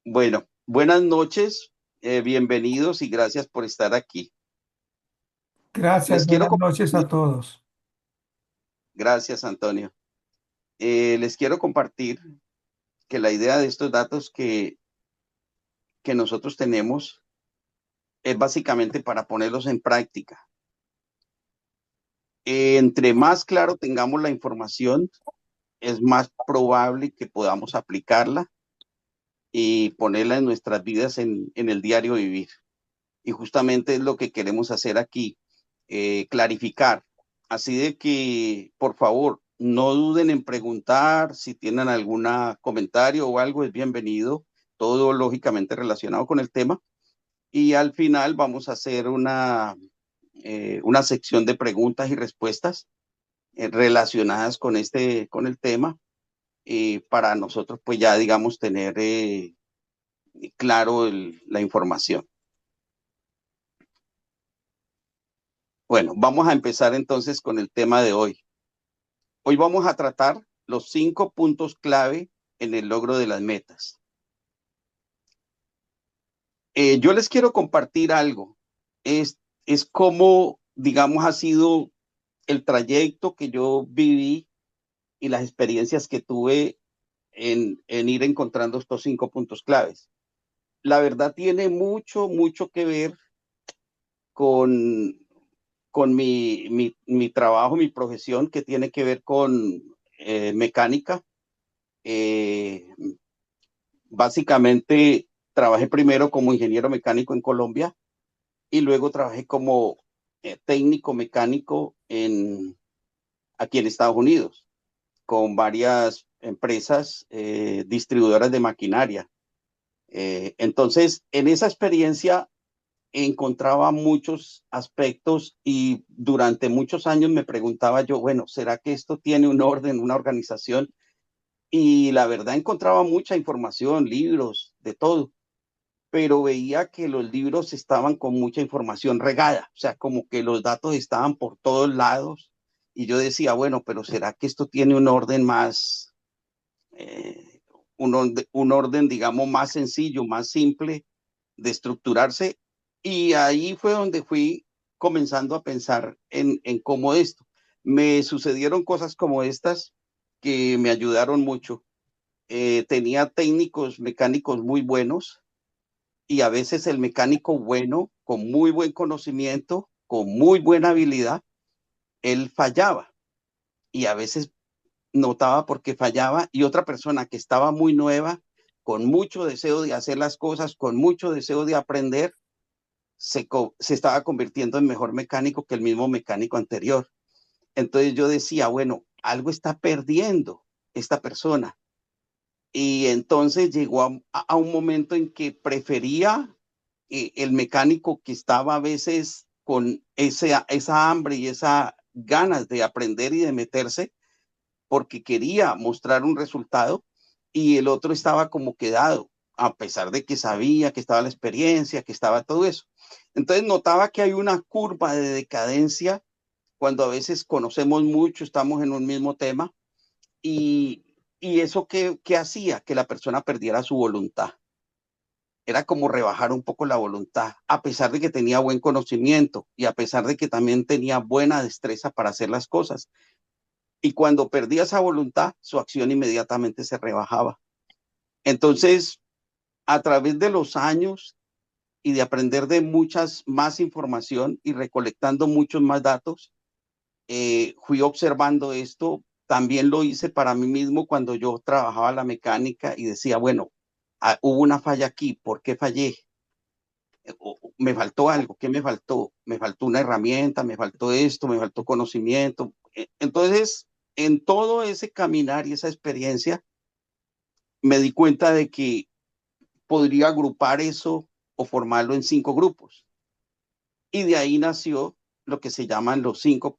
Bueno, buenas noches, bienvenidos y gracias por estar aquí. Gracias, Les quiero buenas noches compartir, a todos. gracias Antonio. Les quiero compartir que la idea de estos datos que nosotros tenemos es básicamente para ponerlos en práctica. Entre más claro tengamos la información, es más probable que podamos aplicarla y ponerla en nuestras vidas en el diario vivir. Y justamente es lo que queremos hacer aquí, clarificar. Así de que, por favor, no duden en preguntar si tienen algún comentario o algo, es bienvenido, todo lógicamente relacionado con el tema. Y al final vamos a hacer una sección de preguntas y respuestas relacionadas con el tema, para nosotros pues ya digamos tener claro la información. Bueno, vamos a empezar entonces con el tema de hoy. Hoy vamos a tratar los 5 puntos clave en el logro de las metas. Yo les quiero compartir algo. Es como, digamos, ha sido el trayecto que yo viví y las experiencias que tuve en ir encontrando estos 5 puntos claves. La verdad tiene mucho, mucho que ver con, con mi trabajo, mi profesión, que tiene que ver con mecánica. Eh, Básicamente trabajé primero como ingeniero mecánico en Colombia y luego trabajé como técnico mecánico aquí en Estados Unidos con varias empresas distribuidoras de maquinaria. Entonces, en esa experiencia encontraba muchos aspectos y durante muchos años me preguntaba yo, bueno, ¿será que esto tiene un orden, una organización? Y la verdad encontraba mucha información, libros, de todo, pero veía que los libros estaban con mucha información regada, o sea, como que los datos estaban por todos lados y yo decía, bueno, pero ¿será que esto tiene un orden más, eh, un orden, digamos, más sencillo, más simple de estructurarse? Y ahí fue donde fui comenzando a pensar en cómo esto. Me sucedieron cosas como estas que me ayudaron mucho. Tenía técnicos mecánicos muy buenos y a veces el mecánico bueno, con muy buen conocimiento, con muy buena habilidad, él fallaba y a veces notaba por qué fallaba y otra persona que estaba muy nueva, con mucho deseo de hacer las cosas, con mucho deseo de aprender, se estaba convirtiendo en mejor mecánico que el mismo mecánico anterior. Entonces yo decía, bueno, algo está perdiendo esta persona. Y entonces llegó a un momento en que prefería el mecánico que estaba a veces con esa hambre y esa ganas de aprender y de meterse porque quería mostrar un resultado y el otro estaba como quedado, a pesar de que sabía que estaba la experiencia, que estaba todo eso. Entonces notaba que hay una curva de decadencia cuando a veces conocemos mucho, estamos en un mismo tema y, y eso que hacía que la persona perdiera su voluntad. Era como rebajar un poco la voluntad, a pesar de que tenía buen conocimiento y a pesar de que también tenía buena destreza para hacer las cosas. Y cuando perdía esa voluntad, su acción inmediatamente se rebajaba. Entonces, a través de los años y de aprender de muchas más información y recolectando muchos más datos, fui observando esto. También lo hice para mí mismo cuando yo trabajaba la mecánica y decía, bueno, hubo una falla aquí, ¿por qué fallé? Me faltó algo, ¿qué me faltó? Me faltó una herramienta, me faltó esto, me faltó conocimiento. Entonces, en todo ese caminar y esa experiencia, me di cuenta de que podría agrupar eso o formarlo en 5 grupos. Y de ahí nació lo que se llaman los 5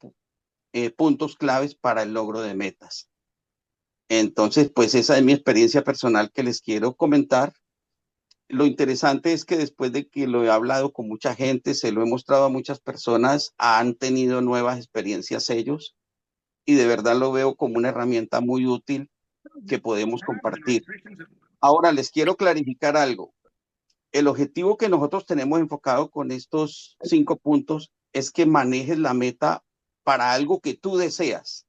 puntos claves para el logro de metas. Entonces, pues esa es mi experiencia personal que les quiero comentar. Lo interesante es que después de que lo he hablado con mucha gente, se lo he mostrado a muchas personas, han tenido nuevas experiencias ellos y de verdad lo veo como una herramienta muy útil que podemos compartir. Ahora les quiero clarificar algo. El objetivo que nosotros tenemos enfocado con estos 5 puntos es que manejes la meta para algo que tú deseas.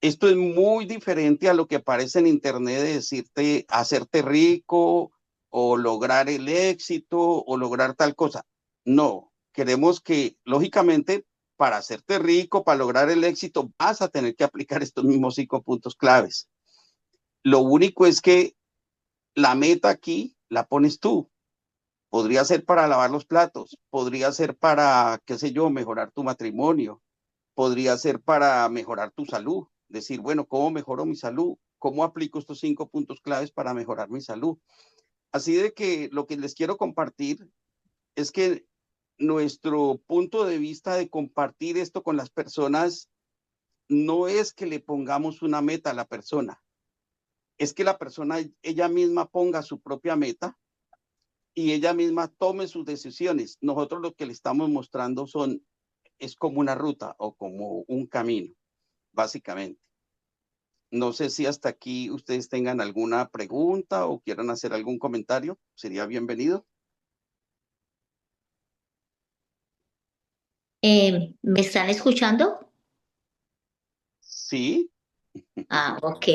Esto es muy diferente a lo que aparece en internet de decirte hacerte rico o lograr el éxito o lograr tal cosa. No, queremos que, lógicamente, para hacerte rico, para lograr el éxito, vas a tener que aplicar estos mismos 5 puntos claves. Lo único es que la meta aquí la pones tú. Podría ser para lavar los platos, podría ser para, qué sé yo, mejorar tu matrimonio, podría ser para mejorar tu salud. Decir, bueno, ¿cómo mejoro mi salud? ¿Cómo aplico estos 5 puntos claves para mejorar mi salud? Así de que lo que les quiero compartir es que nuestro punto de vista de compartir esto con las personas no es que le pongamos una meta a la persona, es que la persona ella misma ponga su propia meta y ella misma tome sus decisiones. Nosotros lo que le estamos mostrando es como una ruta o como un camino, básicamente. No sé si hasta aquí ustedes tengan alguna pregunta o quieran hacer algún comentario. Sería bienvenido. ¿Me están escuchando? Sí, Ah, ok.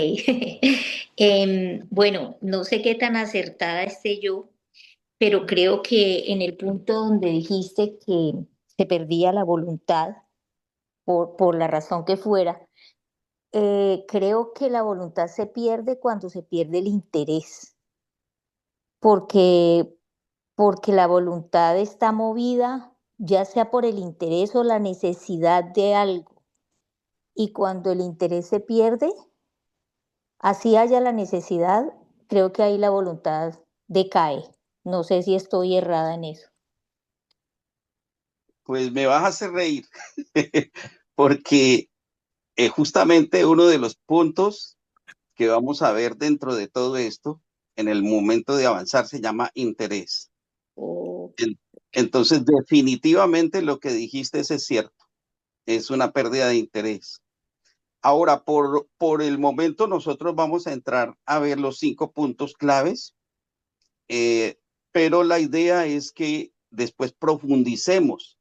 Bueno, no sé qué tan acertada esté yo, pero creo que en el punto donde dijiste que se perdía la voluntad por la razón que fuera, creo que la voluntad se pierde cuando se pierde el interés, porque, porque la voluntad está movida ya sea por el interés o la necesidad de algo. Y cuando el interés se pierde, así haya la necesidad, creo que ahí la voluntad decae. No sé si estoy errada en eso. pues me vas a hacer reír, porque justamente uno de los puntos que vamos a ver dentro de todo esto, en el momento de avanzar, se llama interés. Oh, En- Entonces, definitivamente lo que dijiste es cierto, es una pérdida de interés. Ahora, por el momento, nosotros vamos a entrar a ver los 5 puntos claves, eh, pero la idea es que después profundicemos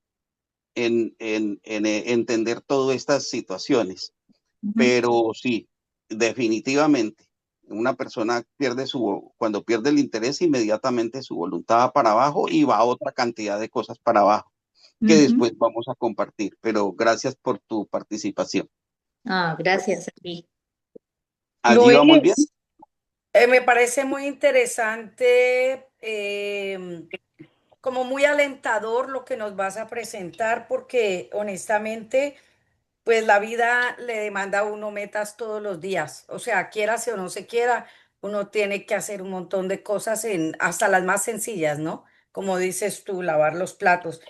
en entender todas estas situaciones. ujú, Pero sí, definitivamente, una persona cuando pierde el interés, inmediatamente su voluntad va para abajo y va a otra cantidad de cosas para abajo, que ujú. después vamos a compartir. Pero gracias por tu participación. Ah, gracias a ti. Allí vamos bien. Luis, me parece muy interesante, como muy alentador lo que nos vas a presentar, porque honestamente, pues la vida le demanda a uno metas todos los días. O sea, quiérase o no se quiera, uno tiene que hacer un montón de cosas hasta las más sencillas, ¿no? Como dices tú, lavar los platos.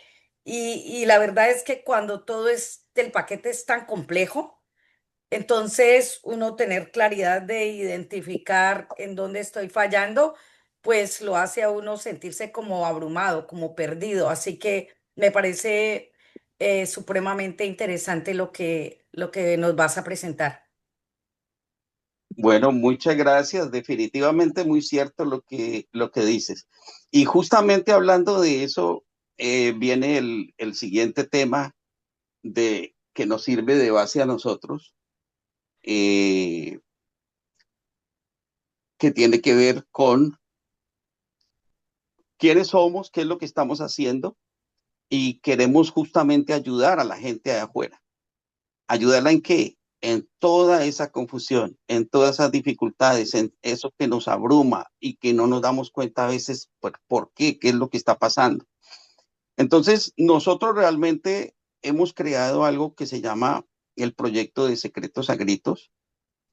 Y la verdad es que cuando todo el paquete es tan complejo, entonces, uno tener claridad de identificar en dónde estoy fallando, pues lo hace a uno sentirse como abrumado, como perdido. Así que me parece supremamente interesante lo que nos vas a presentar. Bueno, muchas gracias. Definitivamente muy cierto lo que dices. Y justamente hablando de eso, viene el siguiente tema que nos sirve de base a nosotros, eh, que tiene que ver con quiénes somos, qué es lo que estamos haciendo y queremos justamente ayudar a la gente de afuera. ¿Ayudarla en qué? En toda esa confusión, en todas esas dificultades, en eso que nos abruma y que no nos damos cuenta a veces por qué es lo que está pasando. Entonces, nosotros realmente hemos creado algo que se llama el proyecto de Secretos a Gritos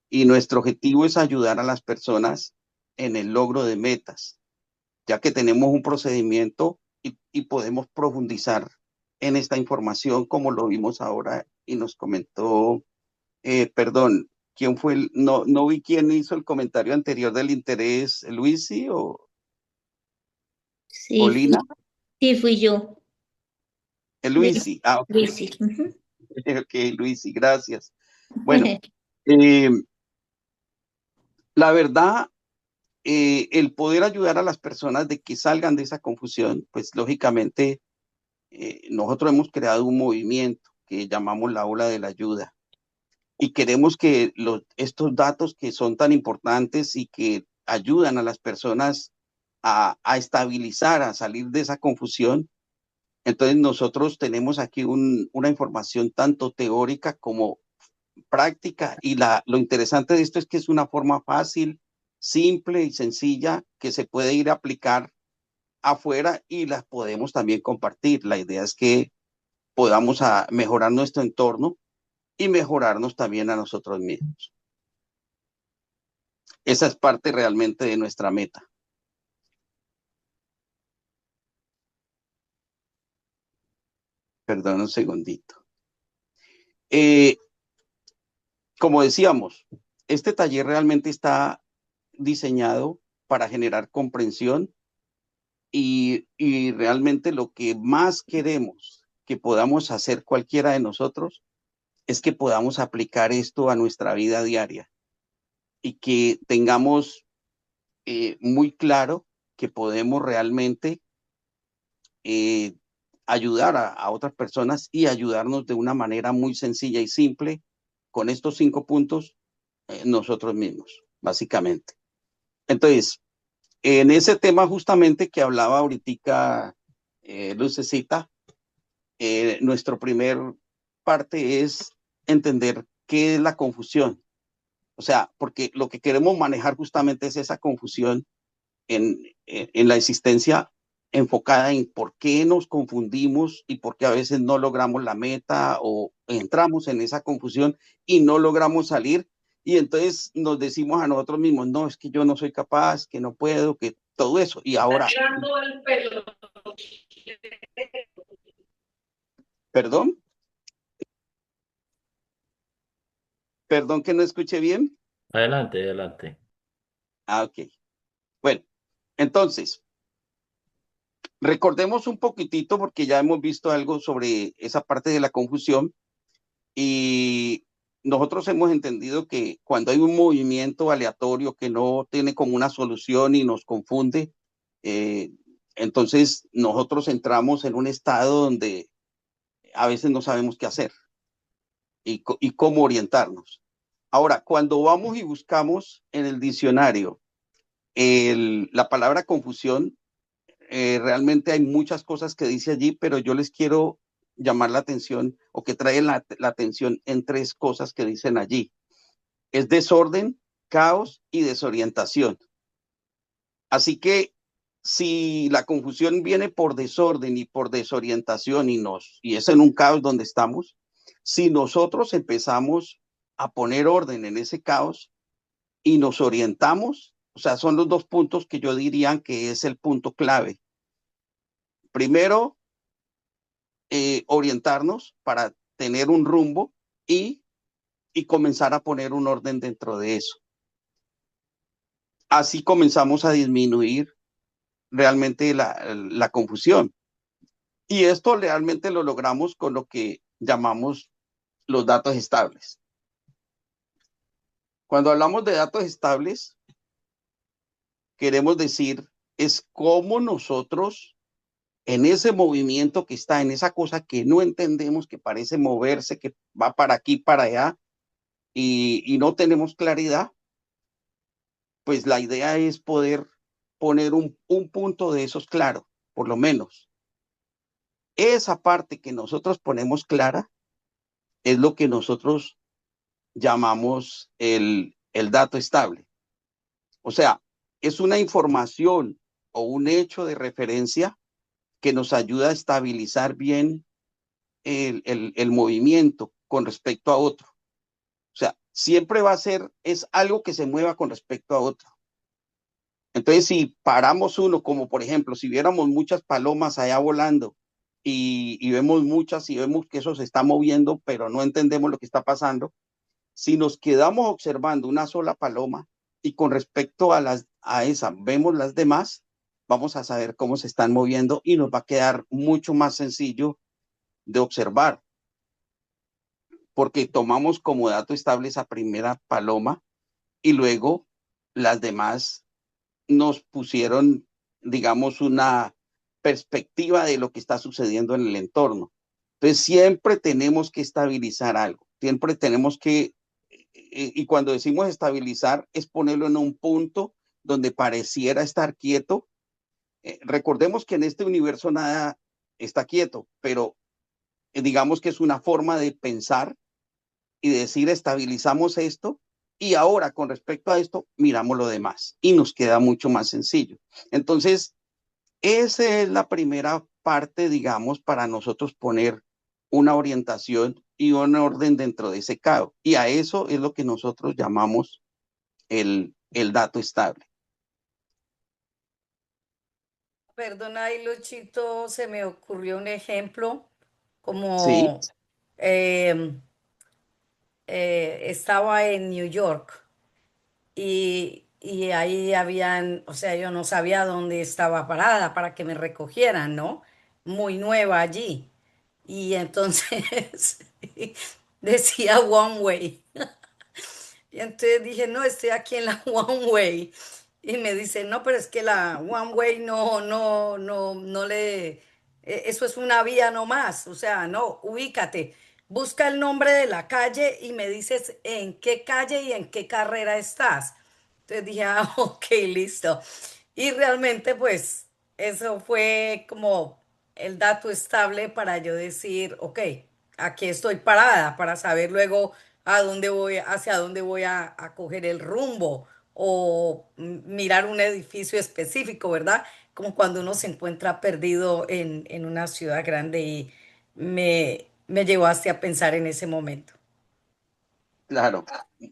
y nuestro objetivo es ayudar a las personas en el logro de metas, ya que tenemos un procedimiento y podemos profundizar en esta información como lo vimos ahora y nos comentó, perdón, ¿quién fue no vi quién hizo el comentario anterior del interés, Luisi o Sí, Lina? sí, fui yo. Luis, Luisi, ok, Luis, sí. Ujú. ok, Luisi, gracias. Bueno, eh, la verdad el poder ayudar a las personas de que salgan de esa confusión, pues lógicamente nosotros hemos creado un movimiento que llamamos la Ola de la Ayuda y queremos que estos datos que son tan importantes y que ayudan a las personas a estabilizar, a salir de esa confusión. Entonces nosotros tenemos aquí una información tanto teórica como práctica y lo interesante de esto es que es una forma fácil, simple y sencilla que se puede ir a aplicar afuera y las podemos también compartir. La idea es que podamos mejorar nuestro entorno y mejorarnos también a nosotros mismos. Esa es parte realmente de nuestra meta. Perdón un segundito. Como decíamos, este taller realmente está diseñado para generar comprensión y realmente lo que más queremos que podamos hacer cualquiera de nosotros es que podamos aplicar esto a nuestra vida diaria y que tengamos muy claro que podemos realmente ayudar a otras personas y ayudarnos de una manera muy sencilla y simple con estos 5 puntos nosotros mismos, básicamente. Entonces, en ese tema justamente que hablaba ahorita Lucecita, nuestro primer parte es entender qué es la confusión. O sea, porque lo que queremos manejar justamente es esa confusión en la existencia enfocada en por qué nos confundimos y por qué a veces no logramos la meta o entramos en esa confusión y no logramos salir. Y entonces nos decimos a nosotros mismos, no, es que yo no soy capaz, que no puedo, que todo eso. Y ahora... ¿Perdón? ¿Perdón que no escuché bien? Adelante, adelante. Ok. Bueno, entonces, recordemos un poquitito porque ya hemos visto algo sobre esa parte de la confusión y nosotros hemos entendido que cuando hay un movimiento aleatorio que no tiene como una solución y nos confunde, entonces nosotros entramos en un estado donde a veces no sabemos qué hacer y cómo orientarnos. Ahora, cuando vamos y buscamos en el diccionario la palabra confusión, realmente hay muchas cosas que dice allí, pero yo les quiero llamar la atención o que traen la atención en 3 cosas que dicen allí. Es desorden, caos y desorientación. Así que si la confusión viene por desorden y por desorientación y es en un caos donde estamos, si nosotros empezamos a poner orden en ese caos y nos orientamos, o sea, son los 2 puntos que yo diría que es el punto clave. Primero, orientarnos para tener un rumbo y comenzar a poner un orden dentro de eso. Así comenzamos a disminuir realmente la confusión. Y esto realmente lo logramos con lo que llamamos los datos estables. Cuando hablamos de datos estables, queremos decir es cómo nosotros en ese movimiento que está, en esa cosa que no entendemos, que parece moverse, que va para aquí, para allá, y no tenemos claridad, pues la idea es poder poner un punto de esos claro, por lo menos. Esa parte que nosotros ponemos clara es lo que nosotros llamamos el dato estable. O sea, es una información o un hecho de referencia que nos ayuda a estabilizar bien el movimiento con respecto a otro. O sea, siempre va a ser, es algo que se mueva con respecto a otro. Entonces, si paramos uno, como por ejemplo, si viéramos muchas palomas allá volando y vemos muchas y vemos que eso se está moviendo, pero no entendemos lo que está pasando, si nos quedamos observando una sola paloma y con respecto a esa vemos las demás, vamos a saber cómo se están moviendo y nos va a quedar mucho más sencillo de observar, porque tomamos como dato estable esa primera paloma y luego las demás nos pusieron, digamos, una perspectiva de lo que está sucediendo en el entorno. Entonces, siempre tenemos que estabilizar algo, siempre tenemos que, y cuando decimos estabilizar, es ponerlo en un punto donde pareciera estar quieto. Recordemos que en este universo nada está quieto, pero digamos que es una forma de pensar y decir estabilizamos esto y ahora con respecto a esto miramos lo demás y nos queda mucho más sencillo. Entonces, esa es la primera parte, digamos, para nosotros poner una orientación y un orden dentro de ese caos. Y a eso es lo que nosotros llamamos el dato estable. Perdona, ahí Luchito, se me ocurrió un ejemplo, Sí, como em, estaba en New York y ahí habían, o sea, yo no sabía dónde estaba parada para que me recogieran, ¿no? Muy nueva allí. Y entonces decía one way. Y entonces dije, no, estoy aquí en la One Way. Y me dice, no, pero es que la One Way no eso es una vía nomás. O sea, no, ubícate. Busca el nombre de la calle y me dices en qué calle y en qué carrera estás. Entonces dije, ah, ok, listo. Y realmente, pues, eso fue como el dato estable para yo decir, ok, aquí estoy parada para saber luego a dónde voy, hacia dónde voy a coger el rumbo o mirar un edificio específico, ¿verdad? Como cuando uno se encuentra perdido en una ciudad grande y me llevaste a pensar en ese momento. claro,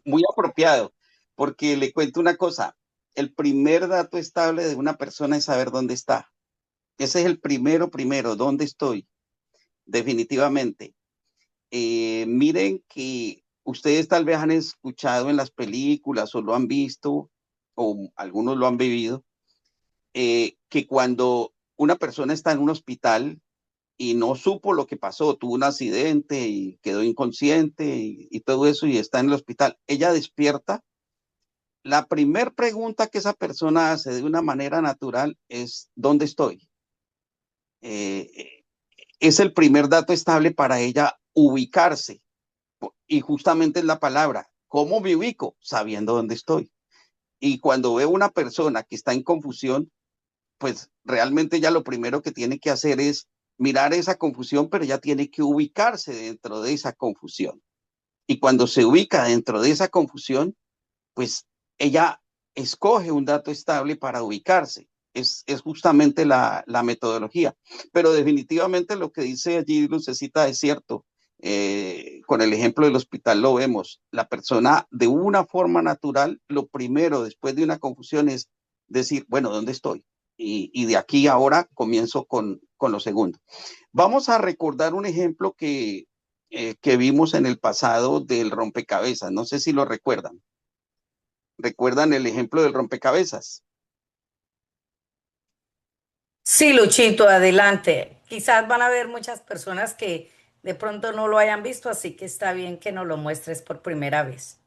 muy apropiado, porque le cuento una cosa, el primer dato estable de una persona es saber dónde está. Ese es el primero, ¿dónde estoy? Definitivamente. Miren que ustedes tal vez han escuchado en las películas o lo han visto, o algunos lo han vivido, que cuando una persona está en un hospital y no supo lo que pasó, tuvo un accidente y quedó inconsciente y todo eso y está en el hospital, ella despierta. La primer pregunta que esa persona hace de una manera natural es, ¿dónde estoy? Eh, es el primer dato estable para ella ubicarse. Y justamente es la palabra, ¿cómo me ubico? Sabiendo dónde estoy. Y cuando veo una persona que está en confusión, pues realmente ya lo primero que tiene que hacer es mirar esa confusión, pero ya tiene que ubicarse dentro de esa confusión. Y cuando se ubica dentro de esa confusión, pues ella escoge un dato estable para ubicarse. Es justamente la metodología. Pero definitivamente lo que dice allí Lucecita es cierto. Con el ejemplo del hospital lo vemos. La persona de una forma natural, lo primero después de una confusión es decir, bueno, ¿dónde estoy? Y de aquí ahora comienzo con lo segundo. Vamos a recordar un ejemplo que vimos en el pasado del rompecabezas. No sé si lo recuerdan. ¿Recuerdan el ejemplo del rompecabezas? Sí, Luchito, adelante. Quizás van a haber muchas personas que de pronto no lo hayan visto, así que está bien que nos lo muestres por primera vez.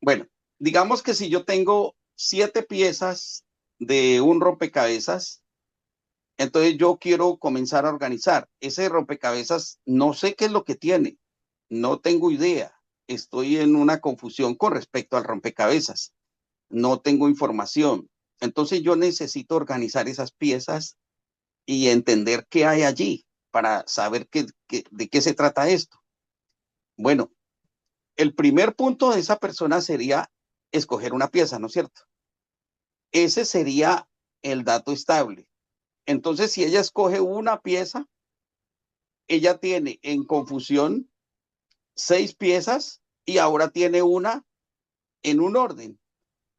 Bueno, digamos que si yo tengo 7 piezas de un rompecabezas, entonces yo quiero comenzar a organizar. Ese rompecabezas no sé qué es lo que tiene, no tengo idea. Estoy en una confusión con respecto al rompecabezas. No tengo información. Entonces yo necesito organizar esas piezas y entender qué hay allí para saber de qué se trata esto. Bueno, el primer punto de esa persona sería escoger una pieza, ¿no es cierto? Ese sería el dato estable. Entonces, si ella escoge una pieza, ella tiene en confusión 6 piezas y ahora tiene una en un orden.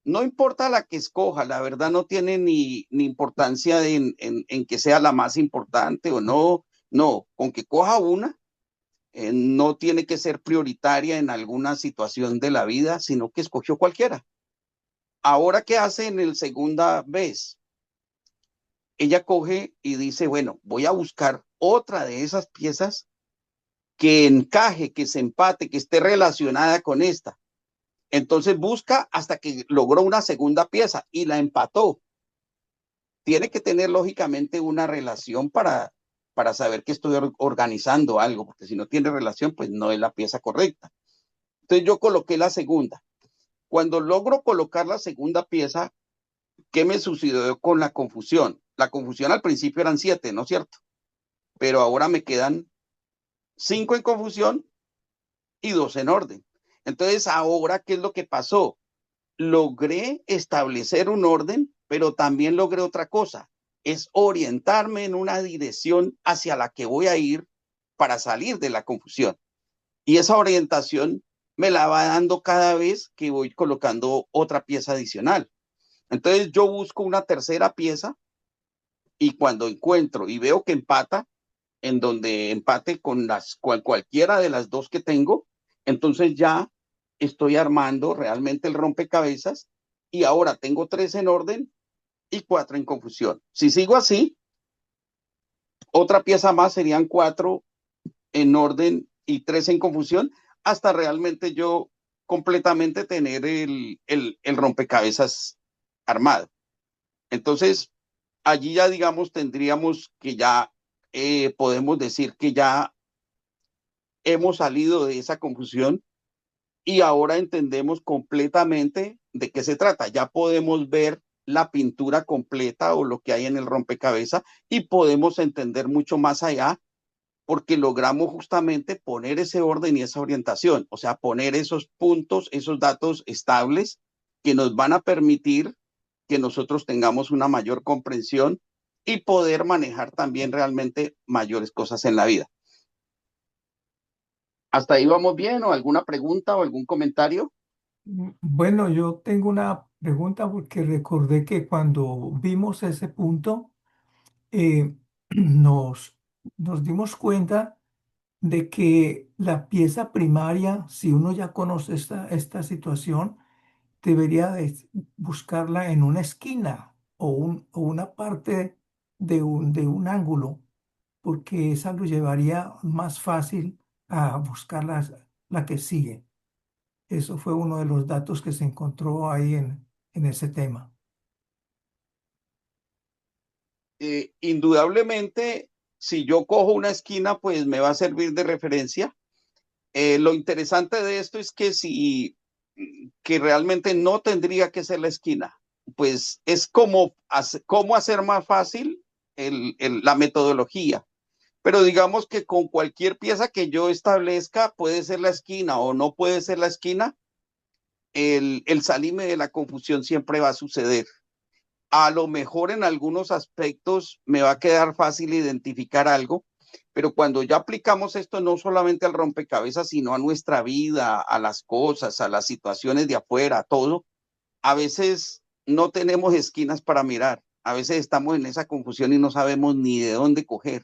No importa la que escoja, la verdad no tiene ni importancia en que sea la más importante o no. No, con que coja una, no tiene que ser prioritaria en alguna situación de la vida, sino que escogió cualquiera. Ahora, ¿qué hace en el segunda vez? Ella coge y dice, bueno, voy a buscar otra de esas piezas que encaje, que se empate, que esté relacionada con esta. Entonces busca hasta que logró una segunda pieza y la empató. Tiene que tener lógicamente una relación para saber que estoy organizando algo, porque si no tiene relación, pues no es la pieza correcta. Entonces yo coloqué la segunda. Cuando logro colocar la segunda pieza, ¿qué me sucedió con la confusión? La confusión al principio eran 7, ¿no es cierto? Pero ahora me quedan 5 en confusión y 2 en orden. Entonces, ahora, ¿qué es lo que pasó? Logré establecer un orden, pero también logré otra cosa, es orientarme en una dirección hacia la que voy a ir para salir de la confusión. Y esa orientación me la va dando cada vez que voy colocando otra pieza adicional. Entonces yo busco una tercera pieza y cuando encuentro y veo que empata, en donde empate con cualquiera de las dos que tengo, entonces ya estoy armando realmente el rompecabezas y ahora tengo 3 en orden y 4 en confusión. Si sigo así, otra pieza más serían 4 en orden y 3 en confusión, hasta realmente yo completamente tener el rompecabezas armado. Entonces, allí ya digamos tendríamos que ya podemos decir que ya hemos salido de esa confusión y ahora entendemos completamente de qué se trata. Ya podemos ver la pintura completa o lo que hay en el rompecabezas y podemos entender mucho más allá porque logramos justamente poner ese orden y esa orientación, o sea, poner esos puntos, esos datos estables que nos van a permitir que nosotros tengamos una mayor comprensión y poder manejar también realmente mayores cosas en la vida. ¿Hasta ahí vamos bien o alguna pregunta o algún comentario? Bueno, yo tengo una pregunta porque recordé que cuando vimos ese punto, eh, nos, nos dimos cuenta de que la pieza primaria, si uno ya conoce esta situación, debería de buscarla en una esquina o una parte de un ángulo, porque esa lo llevaría más fácil a buscar la que sigue. Eso fue uno de los datos que se encontró ahí en ese tema. Indudablemente, si yo cojo una esquina, pues me va a servir de referencia. Lo interesante de esto es que si que realmente no tendría que ser la esquina, pues es como cómo hacer más fácil la metodología. Pero digamos que con cualquier pieza que yo establezca, puede ser la esquina o no puede ser la esquina, el salirme de la confusión siempre va a suceder. A lo mejor en algunos aspectos me va a quedar fácil identificar algo, pero cuando ya aplicamos esto no solamente al rompecabezas, sino a nuestra vida, a las cosas, a las situaciones de afuera, a todo, a veces no tenemos esquinas para mirar, a veces estamos en esa confusión y no sabemos ni de dónde coger.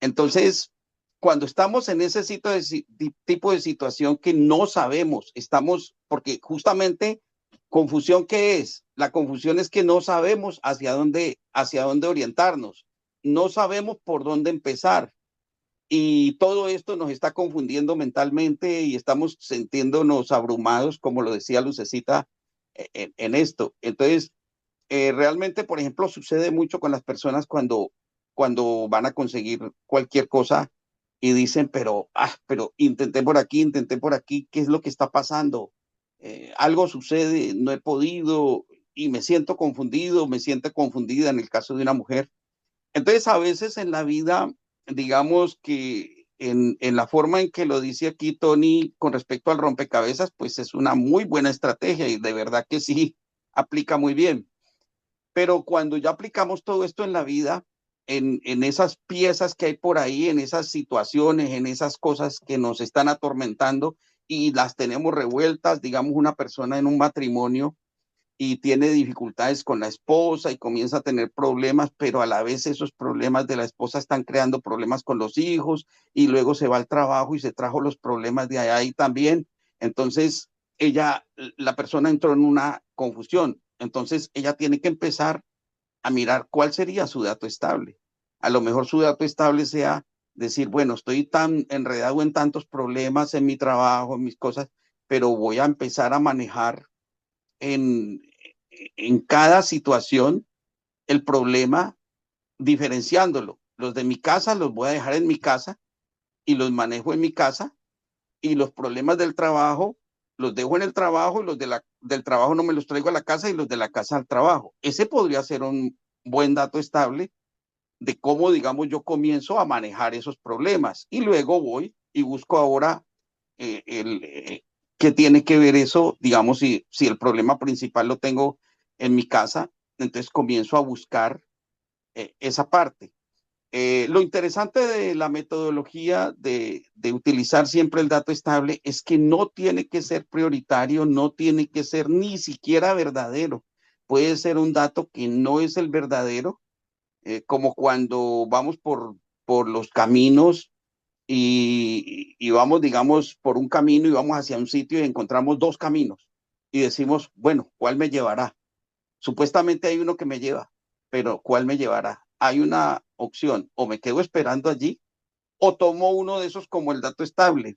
Entonces, cuando estamos en ese tipo de situación que no sabemos, estamos, porque justamente confusión, ¿qué es? La confusión es que no sabemos hacia dónde orientarnos, no sabemos por dónde empezar y todo esto nos está confundiendo mentalmente y estamos sintiéndonos abrumados, como lo decía Lucecita, en esto. Entonces, realmente, por ejemplo, sucede mucho con las personas cuando van a conseguir cualquier cosa y dicen, pero intenté por aquí, ¿qué es lo que está pasando? Algo sucede, no he podido y me siento confundido, me siento confundida en el caso de una mujer. Entonces, a veces en la vida, digamos que en la forma en que lo dice aquí Tony con respecto al rompecabezas, pues es una muy buena estrategia y de verdad que sí aplica muy bien. Pero cuando ya aplicamos todo esto en la vida, en esas piezas que hay por ahí, en esas situaciones, en esas cosas que nos están atormentando y las tenemos revueltas, digamos, una persona en un matrimonio y tiene dificultades con la esposa y comienza a tener problemas, pero a la vez esos problemas de la esposa están creando problemas con los hijos y luego se va al trabajo y se trajo los problemas de allá y también. Entonces, la persona entró en una confusión. Entonces, ella tiene que empezar a mirar cuál sería su dato estable. A lo mejor su dato estable sea decir, bueno, estoy tan enredado en tantos problemas en mi trabajo, en mis cosas, pero voy a empezar a manejar en, en cada situación el problema diferenciándolo. Los de mi casa los voy a dejar en mi casa y los manejo en mi casa, y los problemas del trabajo los dejo en el trabajo, y los del trabajo no me los traigo a la casa, y los de la casa al trabajo. Ese podría ser un buen dato estable de cómo, digamos, yo comienzo a manejar esos problemas, y luego voy y busco ahora qué tiene que ver eso, digamos, si el problema principal lo tengo en mi casa, entonces comienzo a buscar esa parte. Lo interesante de la metodología de utilizar siempre el dato estable es que no tiene que ser prioritario, no tiene que ser ni siquiera verdadero. Puede ser un dato que no es el verdadero, como cuando vamos por los caminos y vamos, digamos, por un camino y vamos hacia un sitio y encontramos dos caminos y decimos, bueno, ¿cuál me llevará? Supuestamente hay uno que me lleva, pero ¿cuál me llevará? Hay una opción, o me quedo esperando allí, o tomo uno de esos como el dato estable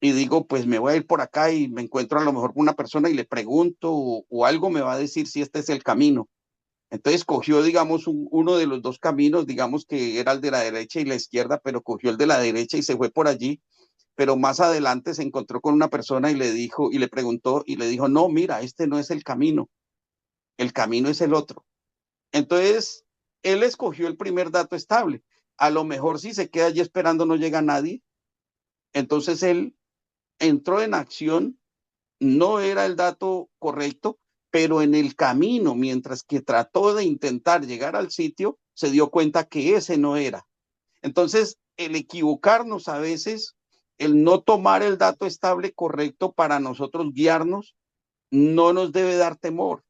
y digo, pues me voy a ir por acá y me encuentro a lo mejor con una persona y le pregunto, o algo me va a decir si este es el camino. Entonces cogió, digamos, uno de los dos caminos, digamos que era el de la derecha y la izquierda, pero cogió el de la derecha y se fue por allí, pero más adelante se encontró con una persona y le dijo, y le preguntó, y le dijo, no, mira, este no es el camino es el otro. Entonces, él escogió el primer dato estable. A lo mejor si se queda allí esperando no llega nadie. Entonces él entró en acción, no era el dato correcto, pero en el camino, mientras que trató de intentar llegar al sitio, se dio cuenta que ese no era. Entonces, el equivocarnos a veces, el no tomar el dato estable correcto para nosotros guiarnos, no nos debe dar temor,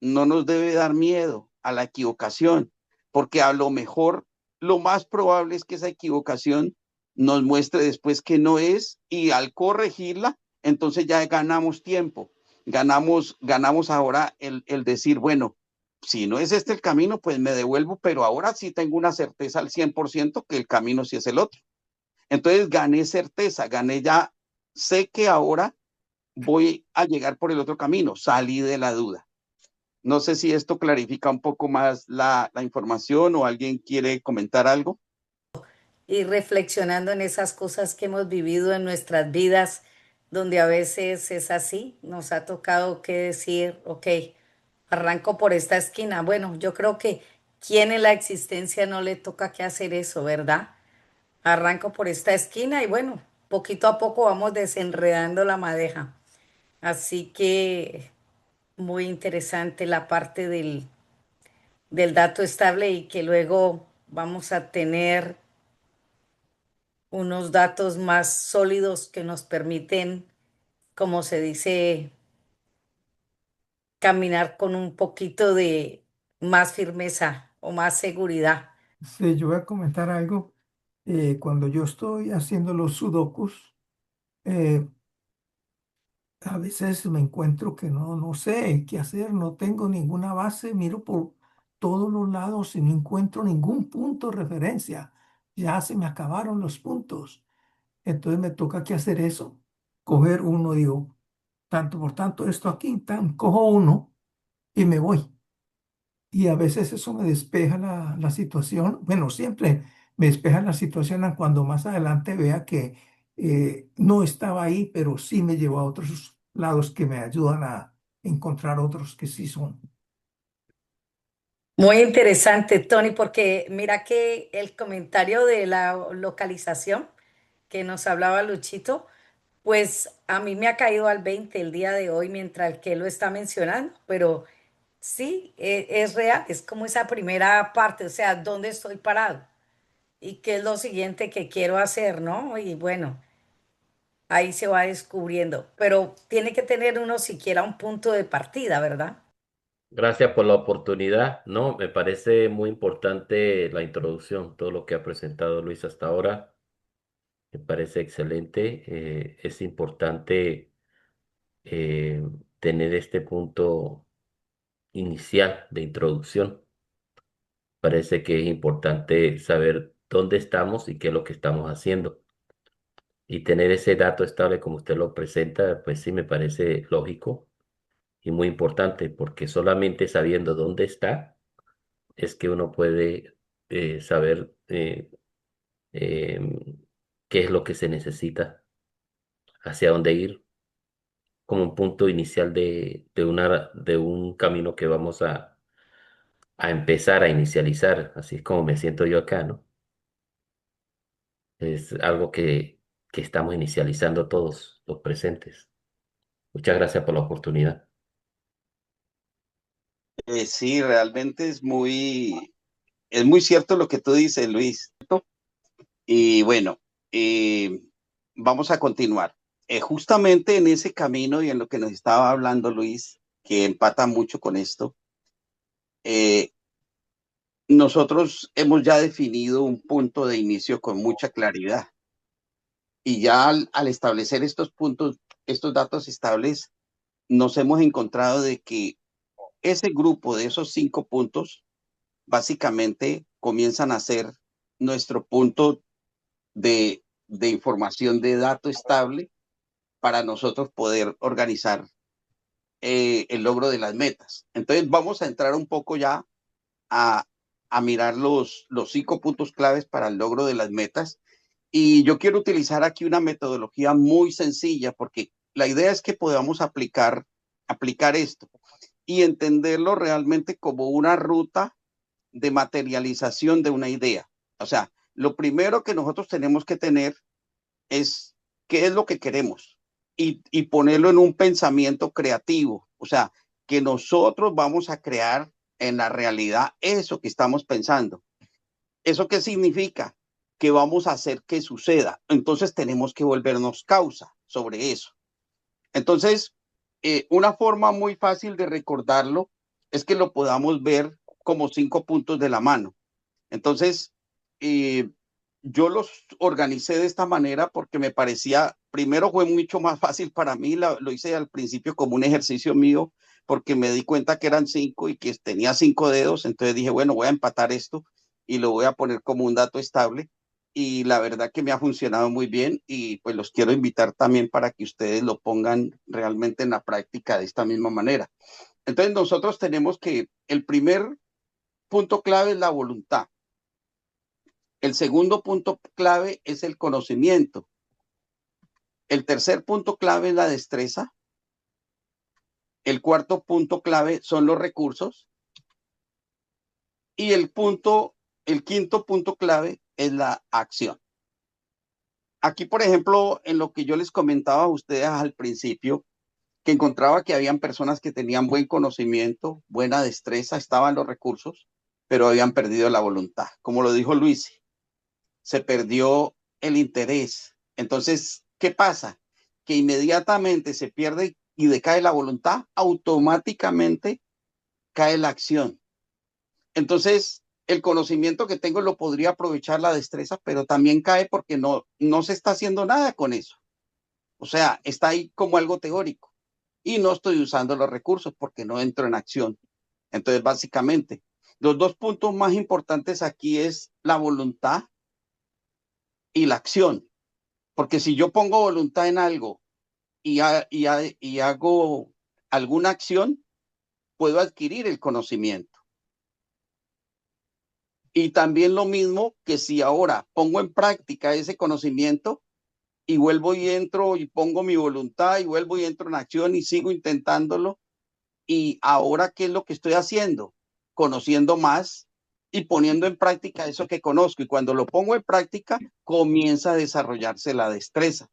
no nos debe dar miedo a la equivocación, porque a lo mejor lo más probable es que esa equivocación nos muestre después que no es, y al corregirla, entonces ya ganamos tiempo, ganamos ahora el decir, bueno, si no es este el camino, pues me devuelvo, pero ahora sí tengo una certeza al 100% que el camino sí es el otro. Entonces gané certeza, gané ya, sé que ahora voy a llegar por el otro camino, salí de la duda. No sé si esto clarifica un poco más la información, o alguien quiere comentar algo. Y reflexionando en esas cosas que hemos vivido en nuestras vidas, donde a veces es así, nos ha tocado que decir, ok, arranco por esta esquina. Bueno, yo creo que quien en la existencia no le toca que hacer eso, ¿verdad? Arranco por esta esquina y bueno, poquito a poco vamos desenredando la madeja. Así que muy interesante la parte del dato estable y que luego vamos a tener unos datos más sólidos que nos permiten, como se dice, caminar con un poquito de más firmeza o más seguridad. Sí, yo voy a comentar algo. Cuando yo estoy haciendo los sudokus, eh, a veces me encuentro que no sé qué hacer, no tengo ninguna base, miro por todos los lados y no encuentro ningún punto de referencia. Ya se me acabaron los puntos. Entonces me toca que hacer eso, coger uno, digo, tanto por tanto, esto aquí, cojo uno y me voy. Y a veces eso me despeja la situación. Bueno, siempre me despeja la situación a cuando más adelante vea que no estaba ahí, pero sí me llevó a otros lados que me ayudan a encontrar otros que sí son. Muy interesante, Tony, porque mira que el comentario de la localización que nos hablaba Luchito, pues a mí me ha caído al 20 el día de hoy mientras que él lo está mencionando, pero sí, es real, es como esa primera parte, o sea, ¿dónde estoy parado? ¿Y qué es lo siguiente que quiero hacer, no? Y bueno, ahí se va descubriendo, pero tiene que tener uno siquiera un punto de partida, ¿verdad? Gracias por la oportunidad, ¿no? Me parece muy importante la introducción, todo lo que ha presentado Luis hasta ahora. Me parece excelente. Es importante eh, tener este punto inicial de introducción. Parece que es importante saber dónde estamos y qué es lo que estamos haciendo. Y tener ese dato estable como usted lo presenta, pues sí me parece lógico y muy importante, porque solamente sabiendo dónde está es que uno puede saber em, qué es lo que se necesita, hacia dónde ir, como un punto inicial de un camino que vamos a empezar a inicializar. Así es como me siento yo acá, ¿no? Es algo que estamos inicializando todos los presentes. Muchas gracias por la oportunidad. Sí, realmente es muy cierto lo que tú dices, Luis. Y bueno, eh, vamos a continuar. Justamente en ese camino y en lo que nos estaba hablando Luis, que empata mucho con esto, eh, nosotros hemos ya definido un punto de inicio con mucha claridad. Y ya al establecer estos puntos, estos datos estables, nos hemos encontrado de que ese grupo de esos 5 puntos básicamente comienzan a ser nuestro punto de información de dato estable para nosotros poder organizar el logro de las metas. Entonces vamos a entrar un poco ya a, a mirar los 5 puntos claves para el logro de las metas. Y yo quiero utilizar aquí una metodología muy sencilla porque la idea es que podamos aplicar esto y entenderlo realmente como una ruta de materialización de una idea. O sea, lo primero que nosotros tenemos que tener es qué es lo que queremos y ponerlo en un pensamiento creativo. O sea, que nosotros vamos a crear en la realidad eso que estamos pensando. ¿Eso qué significa? Que vamos a hacer que suceda. Entonces tenemos que volvernos causa sobre eso. Entonces, una forma muy fácil de recordarlo es que lo podamos ver como 5 puntos de la mano. Entonces, eh, yo los organicé de esta manera porque me parecía, primero fue mucho más fácil para mí, lo hice al principio como un ejercicio mío, porque me di cuenta que eran 5 y que tenía 5 dedos, entonces dije, bueno, voy a empatar esto y lo voy a poner como un dato estable. Y la verdad que me ha funcionado muy bien y pues los quiero invitar también para que ustedes lo pongan realmente en la práctica de esta misma manera. Entonces nosotros tenemos que el primer punto clave es la voluntad. El segundo punto clave es el conocimiento. El tercer punto clave es la destreza. El cuarto punto clave son los recursos. Y el quinto punto clave es la acción. Aquí, por ejemplo, en lo que yo les comentaba a ustedes al principio, que encontraba que habían personas que tenían buen conocimiento, buena destreza, estaban los recursos, pero habían perdido la voluntad. Como lo dijo Luis, se perdió el interés. Entonces, ¿qué pasa? Que inmediatamente se pierde y decae la voluntad, automáticamente cae la acción. Entonces, el conocimiento que tengo lo podría aprovechar la destreza, pero también cae porque no se está haciendo nada con eso. O sea, está ahí como algo teórico y no estoy usando los recursos porque no entro en acción. Entonces, básicamente, los 2 puntos más importantes aquí es la voluntad y la acción. Porque si yo pongo voluntad en algo y hago alguna acción, puedo adquirir el conocimiento. Y también lo mismo que si ahora pongo en práctica ese conocimiento y vuelvo y entro y pongo mi voluntad y vuelvo y entro en acción y sigo intentándolo. Y ahora, ¿qué es lo que estoy haciendo? Conociendo más y poniendo en práctica eso que conozco. Y cuando lo pongo en práctica, comienza a desarrollarse la destreza.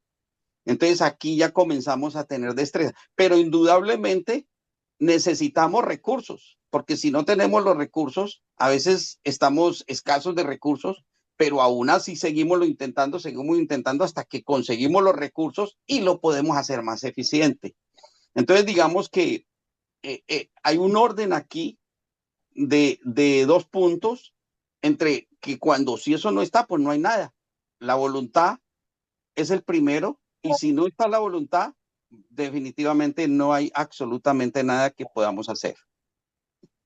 Entonces aquí ya comenzamos a tener destreza, pero indudablemente necesitamos recursos, porque si no tenemos los recursos, a veces estamos escasos de recursos, pero aún así seguimos intentando hasta que conseguimos los recursos y lo podemos hacer más eficiente. Entonces digamos que hay un orden aquí de 2 puntos entre que cuando si eso no está, pues no hay nada. La voluntad es el primero y si no está la voluntad, definitivamente no hay absolutamente nada que podamos hacer.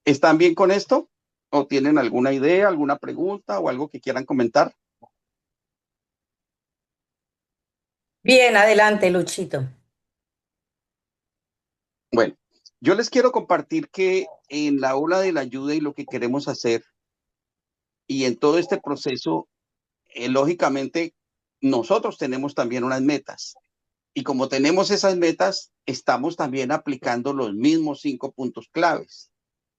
¿Están bien con esto? ¿O tienen alguna idea, alguna pregunta o algo que quieran comentar? Bien, adelante, Luchito. Bueno, yo les quiero compartir que en la ola de la ayuda y lo que queremos hacer y en todo este proceso, lógicamente, nosotros tenemos también unas metas. Y como tenemos esas metas, estamos también aplicando los mismos 5 puntos claves.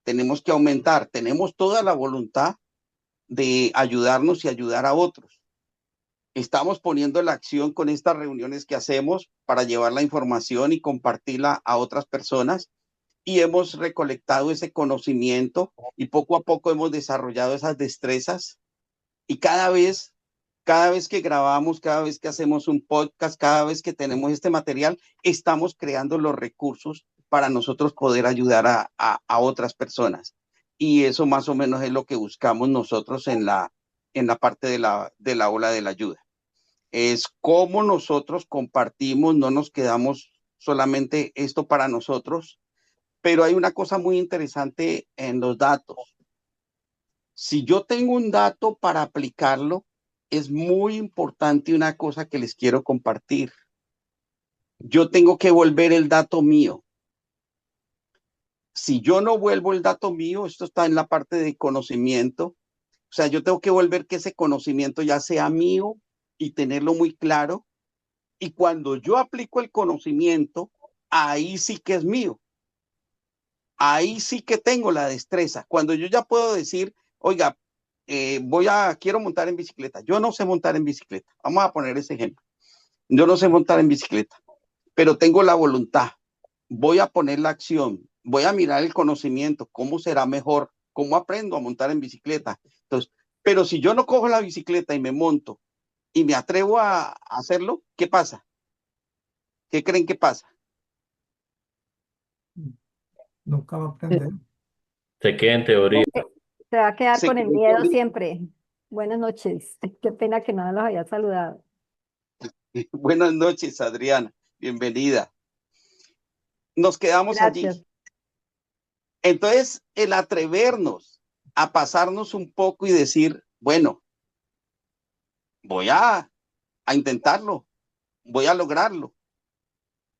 Tenemos que aumentar, tenemos toda la voluntad de ayudarnos y ayudar a otros. Estamos poniendo la acción con estas reuniones que hacemos para llevar la información y compartirla a otras personas y hemos recolectado ese conocimiento y poco a poco hemos desarrollado esas destrezas y cada vez que grabamos, cada vez que hacemos un podcast, cada vez que tenemos este material, estamos creando los recursos para nosotros poder ayudar a otras personas. Y eso más o menos es lo que buscamos nosotros en la parte de la ola de la ayuda. Es cómo nosotros compartimos, no nos quedamos solamente esto para nosotros, pero hay una cosa muy interesante en los datos. Si yo tengo un dato para aplicarlo, es muy importante una cosa que les quiero compartir. Yo tengo que volver el dato mío. Si yo no vuelvo el dato mío, esto está en la parte de conocimiento, o sea, yo tengo que volver que ese conocimiento ya sea mío y tenerlo muy claro. Y cuando yo aplico el conocimiento, ahí sí que es mío. Ahí sí que tengo la destreza. Cuando yo ya puedo decir, oiga, quiero montar en bicicleta. Yo no sé montar en bicicleta. Vamos a poner ese ejemplo. Yo no sé montar en bicicleta, pero tengo la voluntad. Voy a poner la acción. Voy a mirar el conocimiento. ¿Cómo será mejor? ¿Cómo aprendo a montar en bicicleta? Entonces, pero si yo no cojo la bicicleta y me monto y me atrevo a hacerlo, ¿qué pasa? ¿Qué creen que pasa? Nunca va a aprender. Se queda en teoría. Se va a quedar Se con el cree miedo siempre. Buenas noches. Qué pena que no los había saludado. Buenas noches, Adriana. Bienvenida. Nos quedamos Gracias. allí. Entonces, el atrevernos a pasarnos un poco y decir, bueno, voy a intentarlo, voy a lograrlo.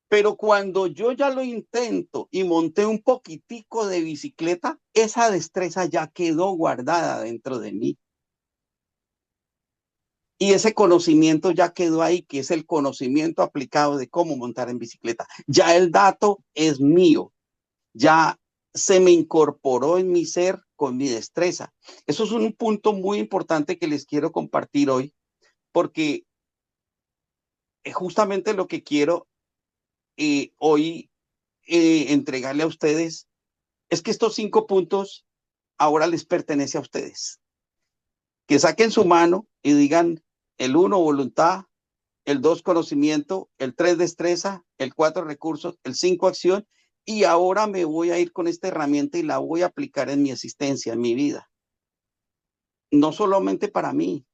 Pero cuando yo ya lo intento y monté un poquitico de bicicleta, esa destreza ya quedó guardada dentro de mí. Y ese conocimiento ya quedó ahí, que es el conocimiento aplicado de cómo montar en bicicleta. Ya el dato es mío, ya se me incorporó en mi ser con mi destreza. Eso es un punto muy importante que les quiero compartir hoy, porque justamente lo que quiero hoy entregarle a ustedes es que estos 5 puntos ahora les pertenece a ustedes. Que saquen su mano y digan el 1, voluntad, el 2, conocimiento, el 3, destreza, el 4, recursos, el 5, acción, y ahora me voy a ir con esta herramienta y la voy a aplicar en mi existencia, en mi vida. No solamente para mí,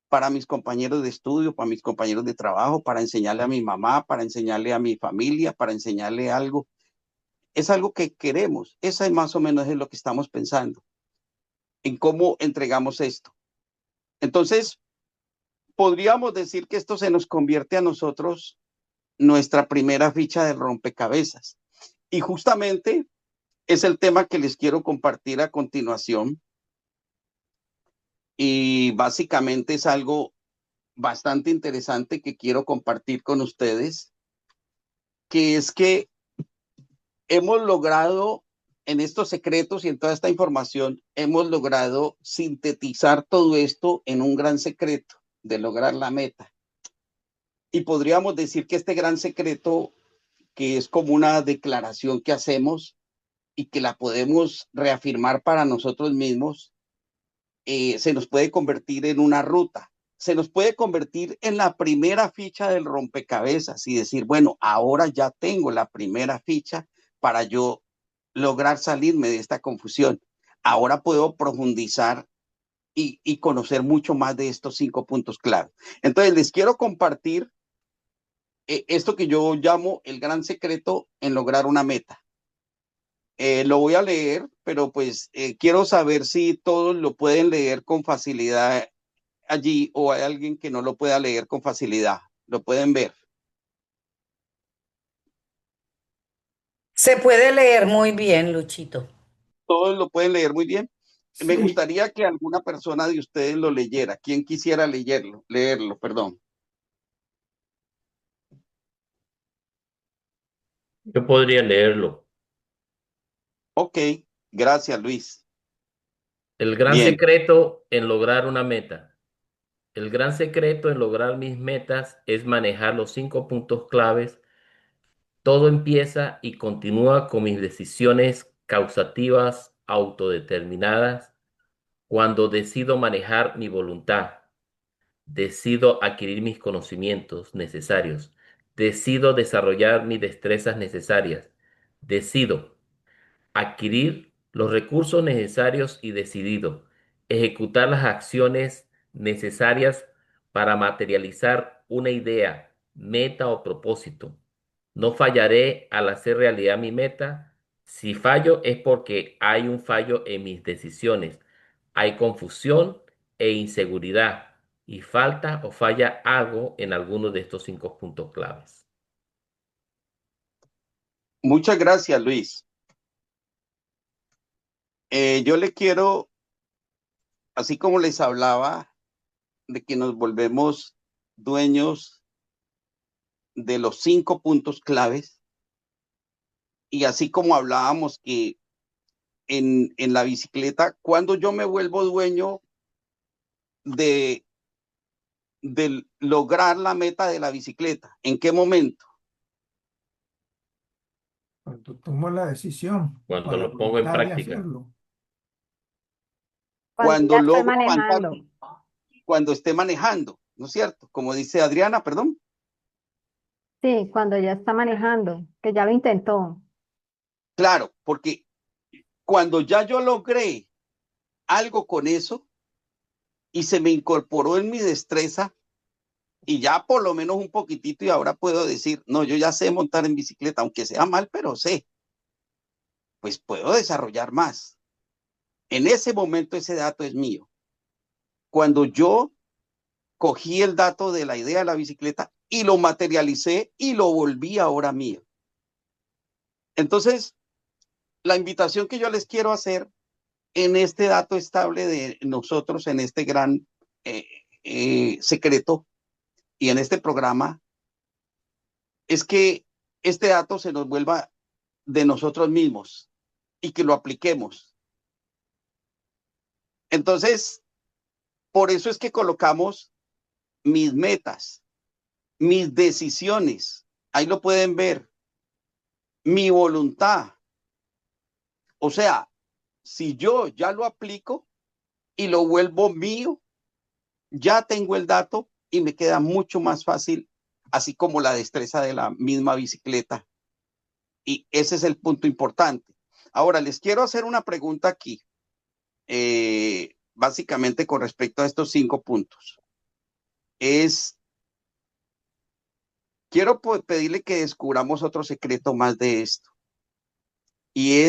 para mis compañeros de estudio, para mis compañeros de trabajo, para enseñarle a mi mamá, para enseñarle a mi familia, para enseñarle algo. Es algo que queremos. Esa es más o menos es lo que estamos pensando, en cómo entregamos esto. Entonces, podríamos decir que esto se nos convierte a nosotros nuestra primera ficha de rompecabezas. Y justamente es el tema que les quiero compartir a continuación. Y básicamente es algo bastante interesante que quiero compartir con ustedes, que es que hemos logrado en estos secretos y en toda esta información, hemos logrado sintetizar todo esto en un gran secreto de lograr la meta. Y podríamos decir que este gran secreto, que es como una declaración que hacemos y que la podemos reafirmar para nosotros mismos, se nos puede convertir en una ruta, se nos puede convertir en la primera ficha del rompecabezas y decir, bueno, ahora ya tengo la primera ficha para yo lograr salirme de esta confusión. Ahora puedo profundizar y conocer mucho más de estos 5 puntos clave. Entonces, les quiero compartir esto que yo llamo el gran secreto en lograr una meta. Lo voy a leer, pero pues quiero saber si todos lo pueden leer con facilidad allí o hay alguien que no lo pueda leer con facilidad. lo pueden ver. Se puede leer muy bien, Luchito. Todos lo pueden leer muy bien. Me Sí, gustaría que alguna persona de ustedes lo leyera. ¿Quién quisiera leerlo, perdón? Yo podría leerlo. Ok, gracias, Luis. El gran Bien, secreto en lograr una meta. El gran secreto en lograr mis metas es manejar los 5 puntos claves. Todo empieza y continúa con mis decisiones causativas autodeterminadas cuando decido manejar mi voluntad, decido adquirir mis conocimientos necesarios, decido desarrollar mis destrezas necesarias, decido adquirir los recursos necesarios y decidido ejecutar las acciones necesarias para materializar una idea, meta o propósito. No fallaré al hacer realidad mi meta. Si fallo es porque hay un fallo en mis decisiones. Hay confusión e inseguridad y falta o falla algo en alguno de estos 5 puntos claves. muchas gracias, Luis. Yo le quiero, así como les hablaba, de que nos volvemos dueños de los 5 puntos claves, y así como hablábamos que en la bicicleta, cuando yo me vuelvo dueño de, de lograr la meta de la bicicleta, ¿en qué momento? cuando tomo la decisión Cuando o la lo pongo en voluntad de práctica. hacerlo. Cuando Cuando ya estoy logro avanzar, manejando. cuando esté manejando, ¿no es cierto? Como dice Adriana, perdón. Sí, cuando ya está manejando, que ya lo intentó. Claro, porque cuando ya yo logré algo con eso y se me incorporó en mi destreza y ya por lo menos un poquitito, y ahora puedo decir, no, yo ya sé montar en bicicleta, aunque sea mal, pero sé, pues puedo desarrollar más. En ese momento ese dato es mío. Cuando yo cogí el dato de la idea de la bicicleta y lo materialicé y lo volví ahora mío. Entonces, la invitación que yo les quiero hacer en este dato estable de nosotros, en este gran secreto y en este programa, es que este dato se nos vuelva de nosotros mismos y que lo apliquemos. Entonces, por eso es que colocamos mis metas, mis decisiones, ahí lo pueden ver, mi voluntad. O sea, si yo ya lo aplico y lo vuelvo mío, ya tengo el dato y me queda mucho más fácil, así como la destreza de la misma bicicleta. Y ese es el punto importante. Ahora, les quiero hacer una pregunta aquí, básicamente con respecto a estos 5 puntos. Quiero pedirle que descubramos otro secreto más de esto. Y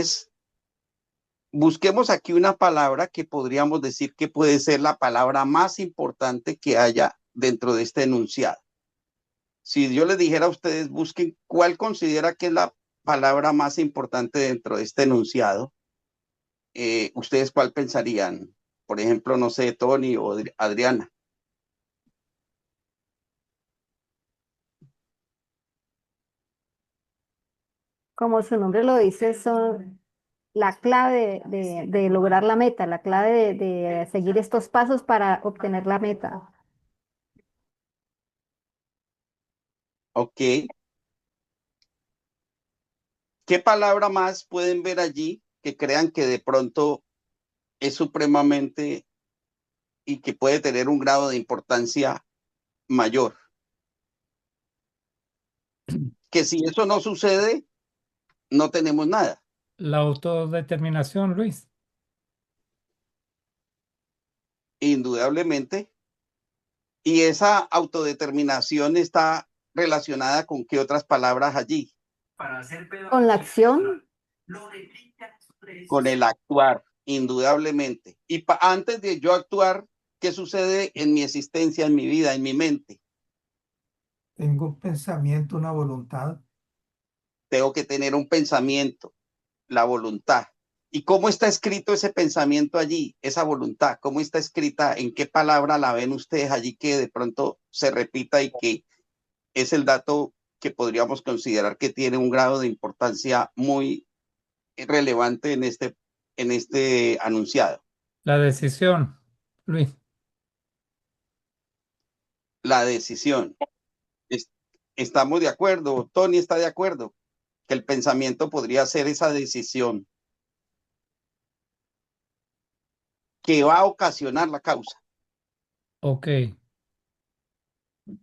busquemos aquí una palabra que podríamos decir que puede ser la palabra más importante que haya dentro de este enunciado. Si yo les dijera a ustedes, busquen cuál considera que es la palabra más importante dentro de este enunciado, ¿ustedes cuál pensarían? Por ejemplo, no sé, Tony o Adriana. Como su nombre lo dice, son la clave de lograr la meta, la clave de seguir estos pasos para obtener la meta. Ok. ¿Qué palabra más pueden ver allí que crean que de pronto es supremamente y que puede tener un grado de importancia mayor? Que si eso no sucede, no tenemos nada. La autodeterminación, Luis. Indudablemente. Y esa autodeterminación está relacionada con qué otras palabras allí. Con la acción, Con el actuar, indudablemente. Y antes de yo actuar, ¿qué sucede en mi existencia, en mi vida, en mi mente? Tengo un pensamiento, una voluntad. Tengo que tener un pensamiento, la voluntad. ¿Y cómo está escrito ese pensamiento allí, esa voluntad? ¿Cómo está escrita? ¿En qué palabra la ven ustedes allí que de pronto se repita y que es el dato que podríamos considerar que tiene un grado de importancia muy relevante en este anunciado? La decisión, Luis. La decisión. Es- Estamos de acuerdo, Tony está de acuerdo, que el pensamiento podría ser esa decisión que va a ocasionar la causa. Ok.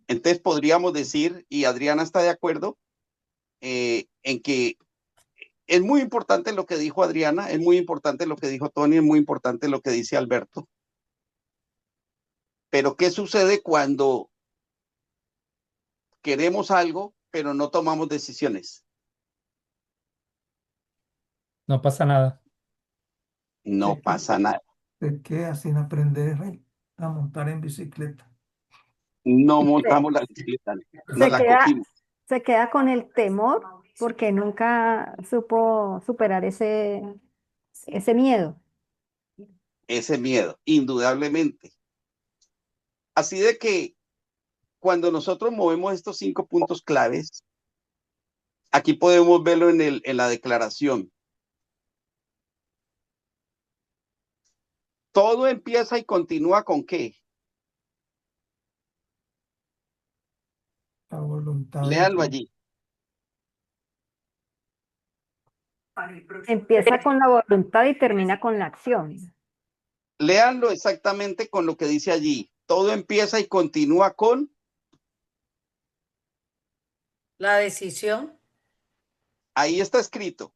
Entonces podríamos decir, y Adriana está de acuerdo, en que es muy importante lo que dijo Adriana, es muy importante lo que dijo Tony, es muy importante lo que dice Alberto. Pero ¿qué sucede cuando queremos algo, pero no tomamos decisiones? No pasa nada. No Se que- pasa nada. se queda sin aprender a montar en bicicleta. No Se, montamos la bicicleta, no se la queda, cogimos. se queda con el temor porque nunca supo superar ese miedo. Ese miedo, indudablemente. Así de que cuando nosotros movemos estos 5 puntos claves, aquí podemos verlo en la declaración. Todo empieza y continúa con ¿qué? La voluntad de Léanlo que allí. Empieza con la voluntad y termina con la acción. Léanlo exactamente con lo que dice allí. Todo empieza y continúa con La decisión. ahí está escrito.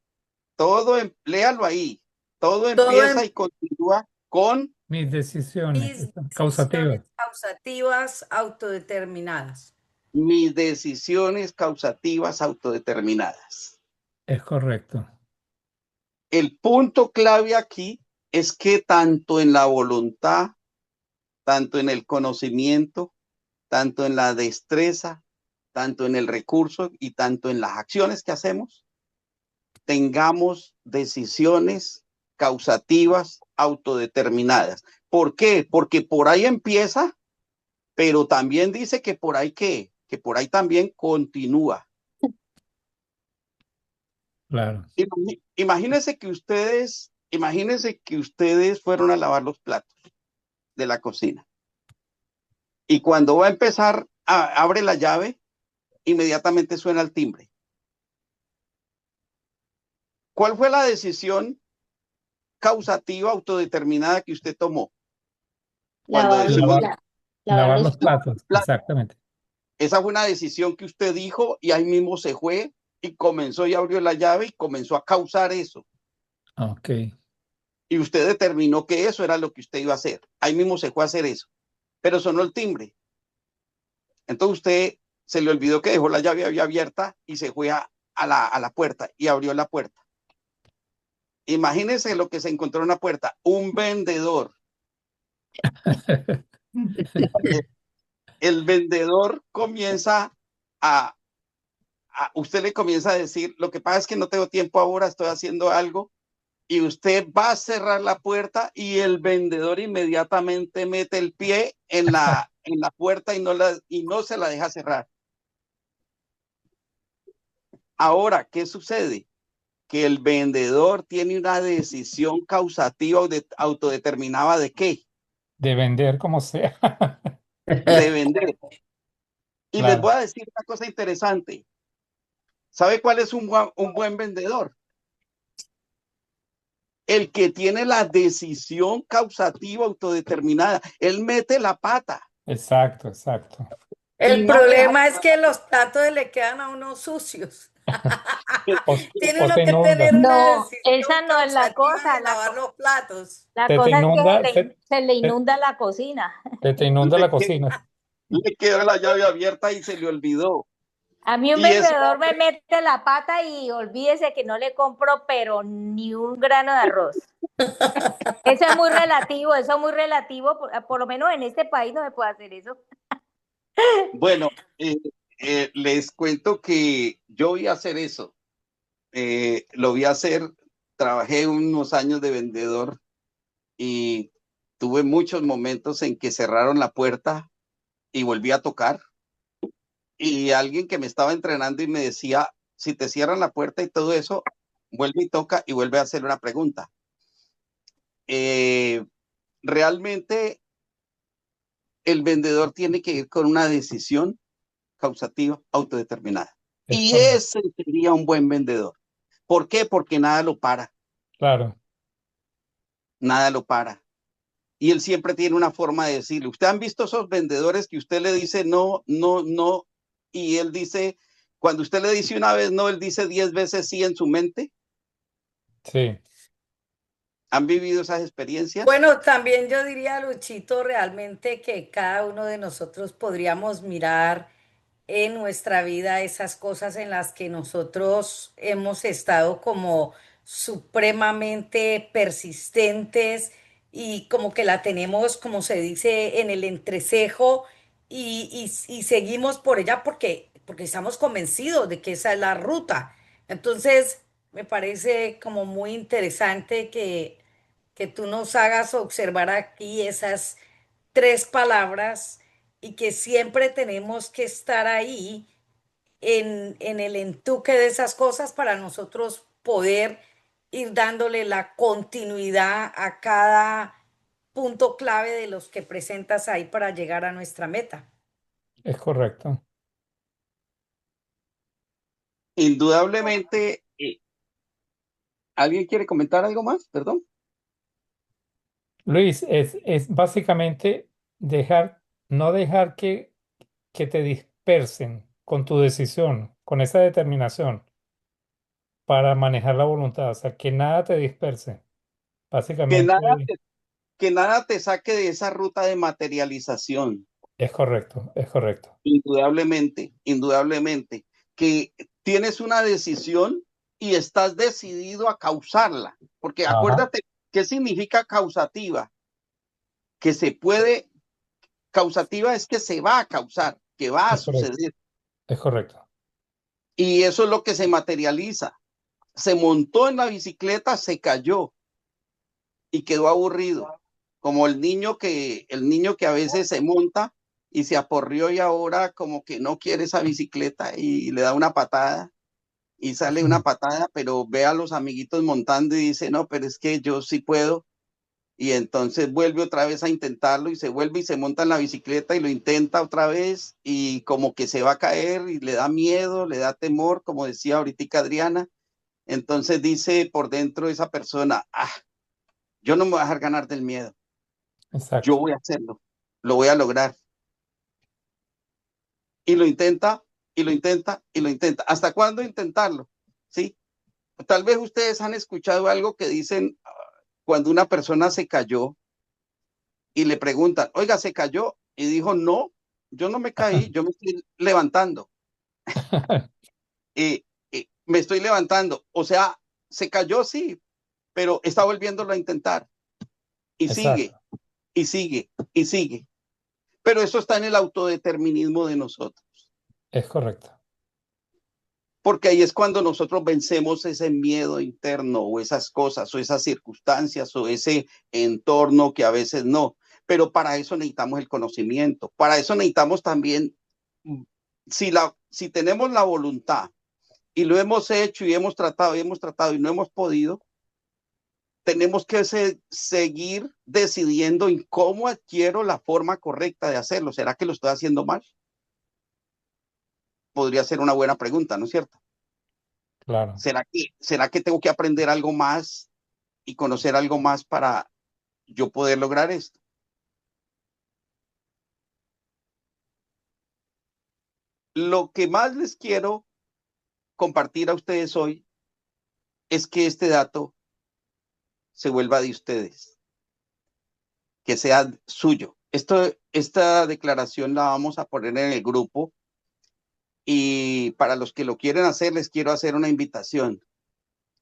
Léalo ahí. Todo Todo empieza y continúa con Mis decisiones mis causativas. decisiones causativas autodeterminadas. mis decisiones causativas autodeterminadas. Es correcto. El punto clave aquí es que tanto en la voluntad, tanto en el conocimiento, tanto en la destreza, tanto en el recurso y tanto en las acciones que hacemos, tengamos decisiones causativas autodeterminadas. ¿Por qué? Porque por ahí empieza, pero también dice que por ahí ¿qué? Que por ahí también continúa. Claro. Imagínense que ustedes fueron a lavar los platos de la cocina. Y cuando va a empezar, abre la llave, inmediatamente suena el timbre. ¿Cuál fue la decisión causativa autodeterminada que usted tomó? Cuando Lavar, decimos Lavar los los platos. platos, Exactamente. esa fue una decisión que usted dijo y ahí mismo se fue y comenzó y abrió la llave y comenzó a causar eso. Ok. Y usted determinó que eso era lo que usted iba a hacer. Ahí mismo se fue a hacer eso. Pero sonó el timbre. Entonces usted se le olvidó que dejó la llave abierta y se fue a la puerta y abrió la puerta. Imagínense lo que se encontró en la puerta. Un vendedor. El vendedor comienza usted le comienza a decir, lo que pasa es que no tengo tiempo ahora, estoy haciendo algo. Y usted va a cerrar la puerta y el vendedor inmediatamente mete el pie en la puerta y no se la deja cerrar. Ahora, ¿qué sucede? Que el vendedor tiene una decisión causativa o autodeterminada de qué? De vender como sea. De vender. Y les voy Claro. a decir una cosa interesante. ¿Sabe cuál es un buen vendedor? El que tiene la decisión causativa autodeterminada. Él mete la pata. Exacto, exacto. Y El no deja. problema es que los platos le quedan a uno sucios. O, Tiene o uno te que inunda. tener una No, decisión esa no es la causativa cosa. de lavar los platos. La Te cosa es inunda, que se le te- inunda la cocina. te inunda la Le, cocina. le quedó la llave abierta y se le olvidó. A mí un Y ese vendedor me hombre, mete la pata y olvídese que no le compro, pero ni un grano de arroz. Eso es muy relativo, por lo menos en este país no se puede hacer eso. bueno, Les cuento que yo vi hacer eso. Lo vi hacer, trabajé unos años de vendedor y tuve muchos momentos en que cerraron la puerta y volví a tocar. Y alguien que me estaba entrenando y me decía, si te cierran la puerta y todo eso, vuelve y toca y vuelve a hacer una pregunta. Realmente el vendedor tiene que ir con una decisión causativa autodeterminada. Es Y correcto. ese sería un buen vendedor. ¿Por qué? Porque nada lo para, Claro, nada lo para. Y él siempre tiene una forma de decirle. ¿Usted han visto esos vendedores que usted le dice no, no, no? Y él dice, cuando usted le dice una vez no, él dice 10 veces sí en su mente. sí, ¿Han vivido esas experiencias? Bueno, también yo diría, Luchito, realmente que cada uno de nosotros podríamos mirar en nuestra vida esas cosas en las que nosotros hemos estado como supremamente persistentes y como que la tenemos, como se dice, en el entrecejo y seguimos por ella porque estamos convencidos de que esa es la ruta. Entonces, me parece como muy interesante que tú nos hagas observar aquí esas tres palabras y que siempre tenemos que estar ahí en el entuque de esas cosas para nosotros poder ir dándole la continuidad a cada punto clave de los que presentas ahí para llegar a nuestra meta. es correcto. Indudablemente, ¿alguien quiere comentar algo más? Perdón. Luis, es básicamente no dejar que te dispersen con tu decisión, con esa determinación para manejar la voluntad, o sea, que nada te disperse. Que nada, Básicamente que nada te saque de esa ruta de materialización. es correcto. Indudablemente, indudablemente. Que tienes una decisión y estás decidido a causarla. Porque Ajá, acuérdate, ¿qué significa causativa? Que se puede, causativa es que se va a causar, que va a es correcto, suceder. es correcto. Y eso es lo que se materializa. Se montó en la bicicleta, se cayó y quedó aburrido. Como el niño que a veces se monta y se aporrió y ahora como que no quiere esa bicicleta y le da una patada y sale una Ujú. patada, pero ve a los amiguitos montando y dice, no, pero es que yo sí puedo. Y entonces vuelve otra vez a intentarlo y se vuelve y se monta en la bicicleta y lo intenta otra vez y como que se va a caer y le da miedo, le da temor, como decía ahorita Adriana. Entonces dice por dentro esa persona, ah, yo no me voy a dejar ganar del miedo, yo Exacto, voy a hacerlo, lo voy a lograr. Y lo intenta, y lo intenta, y lo intenta. ¿Hasta cuándo intentarlo? ¿Sí? Tal vez ustedes han escuchado algo que dicen cuando una persona se cayó y le preguntan, oiga, ¿se cayó? Y dijo, no, yo no me caí, yo me estoy levantando. Y, me estoy levantando. O sea, se cayó, sí, pero está volviéndolo a intentar. Y sigue, exacto, y sigue, y sigue. Pero eso está en el autodeterminismo de nosotros. es correcto. Porque ahí es cuando nosotros vencemos ese miedo interno o esas cosas o esas circunstancias o ese entorno que a veces no. Pero para eso necesitamos el conocimiento. Para eso necesitamos también, si tenemos la voluntad y lo hemos hecho y hemos tratado y no hemos podido, tenemos que seguir decidiendo en cómo adquiero la forma correcta de hacerlo. ¿Será que lo estoy haciendo mal? Podría ser una buena pregunta, ¿no es cierto? Claro. ¿Será que tengo que aprender algo más y conocer algo más para yo poder lograr esto? Lo que más les quiero compartir a ustedes hoy es que este dato se vuelva de ustedes, que sea suyo. Esta declaración la vamos a poner en el grupo y para los que lo quieren hacer, les quiero hacer una invitación.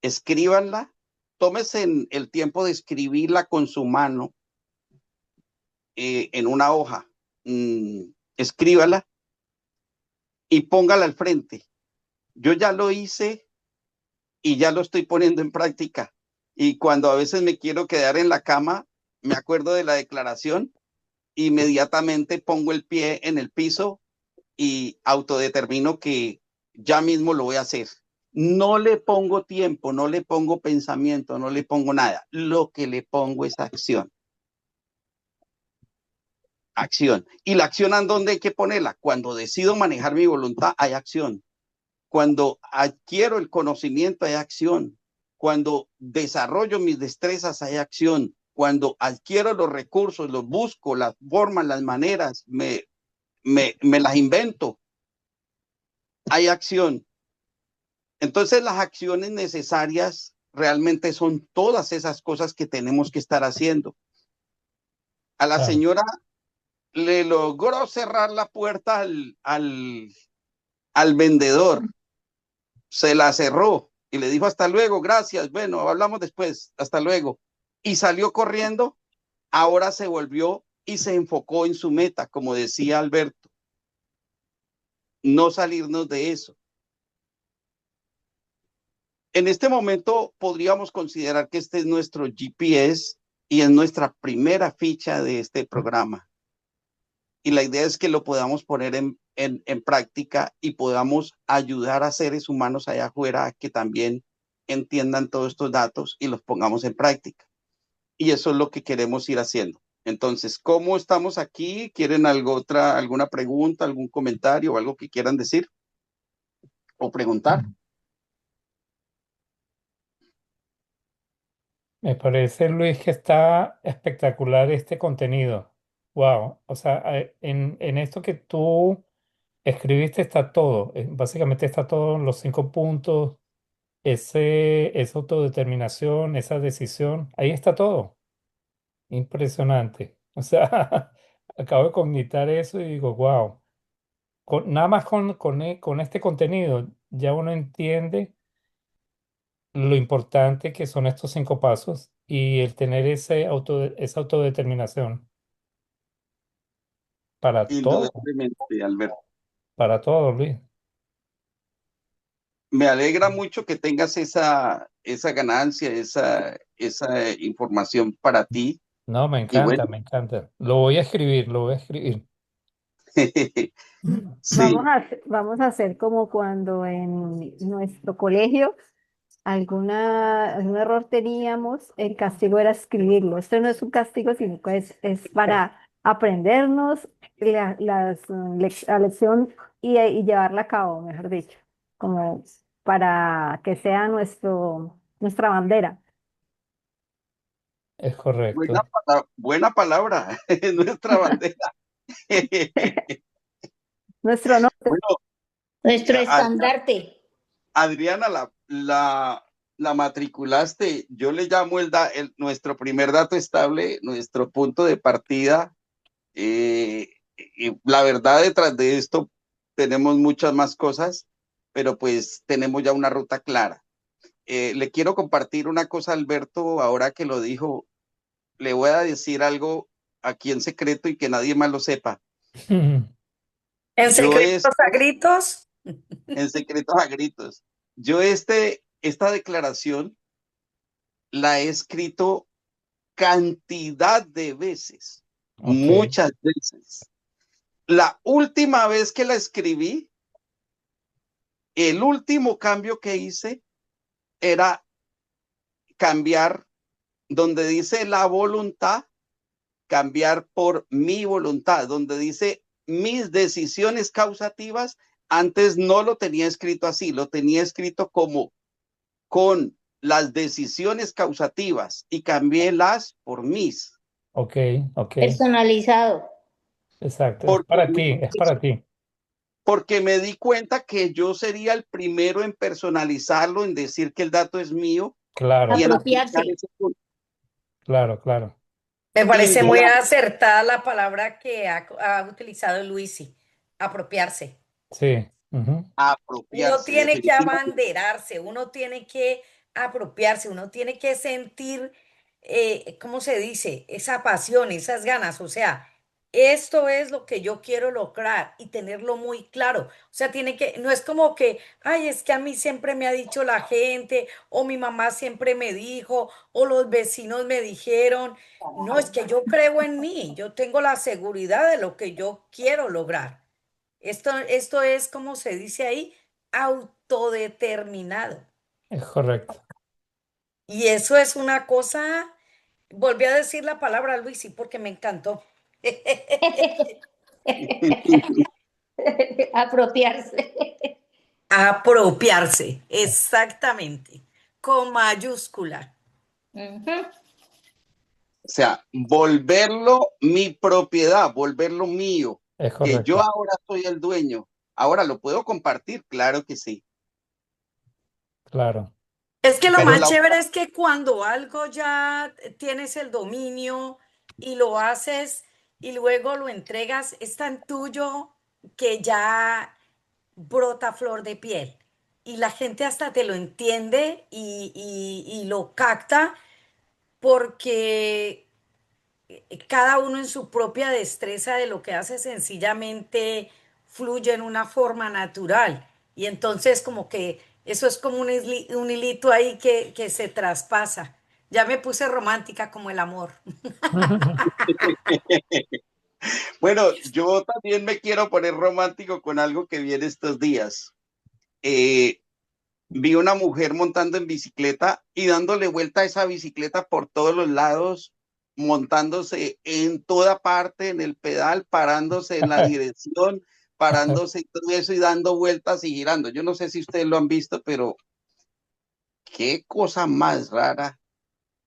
Escríbanla, tómense el tiempo de escribirla con su mano en una hoja. Escríbala y póngala al frente. Yo ya lo hice y ya lo estoy poniendo en práctica. Y cuando a veces me quiero quedar en la cama, me acuerdo de la declaración, inmediatamente pongo el pie en el piso y autodetermino que ya mismo lo voy a hacer. No le pongo tiempo, no le pongo pensamiento, no le pongo nada. Lo que le pongo es acción. Acción. ¿Y la acción en dónde hay que ponerla? Cuando decido manejar mi voluntad, hay acción. Cuando adquiero el conocimiento, hay acción. Cuando desarrollo mis destrezas, hay acción. Cuando adquiero los recursos, los busco, las formas, las maneras, me las invento, hay acción. Entonces las acciones necesarias realmente son todas esas cosas que tenemos que estar haciendo. A la Claro. señora le logró cerrar la puerta al vendedor, se la cerró y le dijo hasta luego, gracias, bueno, hablamos después, hasta luego. Y salió corriendo, ahora se volvió y se enfocó en su meta, como decía Alberto, no salirnos de eso. En este momento podríamos considerar que este es nuestro GPS y es nuestra primera ficha de este programa. Y la idea es que lo podamos poner en práctica y podamos ayudar a seres humanos allá afuera a que también entiendan todos estos datos y los pongamos en práctica. Y eso es lo que queremos ir haciendo. Entonces, ¿cómo estamos aquí? ¿Quieren alguna pregunta, algún comentario o algo que quieran decir o preguntar? Me parece, Luis, que está espectacular este contenido. Wow. O sea, en esto que tú escribiste está todo. Básicamente está todo en los 5 puntos, esa autodeterminación, esa decisión. Ahí está todo. Impresionante. O sea, acabo de cognitar eso y digo, wow. Nada más con este contenido ya uno entiende lo importante que son estos 5 pasos y el tener esa autodeterminación Indudablemente, Alberto. para todo, Luis. Me alegra mucho que tengas esa ganancia, esa información para ti. No, me Y bueno, encanta, me encanta. Lo voy a escribir, lo voy a escribir. sí, Vamos a hacer como cuando en nuestro colegio algún error teníamos, el castigo era escribirlo. Esto no es un castigo, sino que es para aprendernos la lección y llevarla a cabo, mejor dicho, como para que sea nuestra bandera. Es correcto. buena palabra, es nuestra bandera. Nuestro norte. Bueno, Nuestro a- estandarte. Adriana, la matriculaste. Yo le llamo nuestro primer dato estable, nuestro punto de partida. Y la verdad, detrás de esto tenemos muchas más cosas, pero pues tenemos ya una ruta clara. Le quiero compartir una cosa, Alberto, ahora que lo dijo, le voy a decir algo aquí en secreto y que nadie más lo sepa. En Yo secretos a gritos. en secretos a gritos. Yo esta declaración la he escrito cantidad de veces, Ok, muchas veces. La última vez que la escribí, el último cambio que hice era cambiar donde dice la voluntad, cambiar por mi voluntad, donde dice mis decisiones causativas. Antes no lo tenía escrito así, lo tenía escrito como con las decisiones causativas y cambié las por mis. ok, ok. Personalizado. Exacto. Es Porque para ti, es para ti. porque me di cuenta que yo sería el primero en personalizarlo, en decir que el dato es mío Claro, y en aplicar Apropiarse. ese punto. claro, claro. Me parece muy Indudable, acertada la palabra que ha utilizado Luisi, apropiarse. Sí. Ujú. Uno apropiarse, tiene que definitivamente. abanderarse, uno tiene que apropiarse, uno tiene que sentir, ¿cómo se dice? Esa pasión, esas ganas, o sea, esto es lo que yo quiero lograr y tenerlo muy claro. O sea, no es como que, ay, es que a mí siempre me ha dicho la gente, o mi mamá siempre me dijo, o los vecinos me dijeron. No, es que yo creo en mí, yo tengo la seguridad de lo que yo quiero lograr. Esto es, como se dice ahí, autodeterminado. Es correcto. Y eso es una cosa, volví a decir la palabra, Luis, sí, porque me encantó. Apropiarse. Apropiarse, exactamente, con mayúscula. Ujú. O sea, volverlo mi propiedad, volverlo mío, Es que yo correcto. ahora soy el dueño. Ahora lo puedo compartir, claro que sí. Claro. Es que lo Pero más la chévere es que cuando algo ya tienes el dominio y lo haces y luego lo entregas, es tan tuyo que ya brota flor de piel. Y la gente hasta te lo entiende y lo capta porque cada uno en su propia destreza de lo que hace sencillamente fluye en una forma natural. Y entonces como que eso es como un hilito ahí que se traspasa. Ya me puse romántica como el amor. Bueno, yo también me quiero poner romántico con algo que viene estos días. Eh, Vi una mujer montando en bicicleta y dándole vuelta a esa bicicleta por todos los lados, montándose en toda parte, en el pedal, parándose en la dirección, parándose y todo eso y dando vueltas y girando. Yo no sé si ustedes lo han visto, pero qué cosa más rara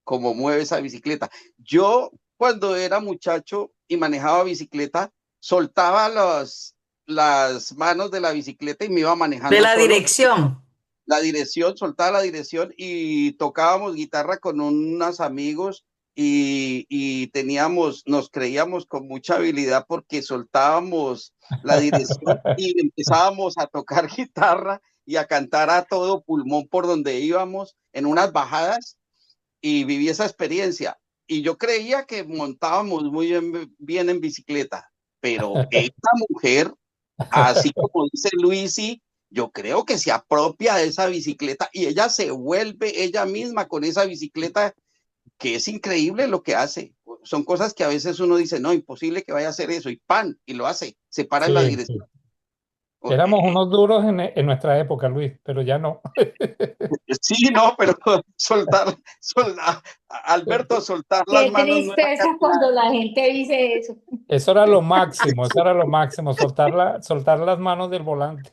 como mueve esa bicicleta. Yo cuando era muchacho y manejaba bicicleta, soltaba las manos de la bicicleta y me iba De manejando la solo dirección. la dirección, soltaba la dirección y tocábamos guitarra con unos amigos y teníamos, nos creíamos con mucha habilidad porque soltábamos la dirección y empezábamos a tocar guitarra y a cantar a todo pulmón por donde íbamos en unas bajadas y viví esa experiencia. Y yo creía que montábamos muy bien en bicicleta, pero esta mujer, así como dice Luisi, yo creo que se apropia de esa bicicleta y ella se vuelve ella misma con esa bicicleta, que es increíble lo que hace. Son cosas que a veces uno dice, no, imposible que vaya a hacer eso, y pan, y lo hace, se para en la Sí, dirección. sí. Éramos unos duros en nuestra época, Luis, pero ya no. Sí, no, pero Alberto, soltar las Qué manos no era tristeza casi nada cuando la gente dice eso. Eso era lo máximo, eso era lo máximo, soltar las manos del volante.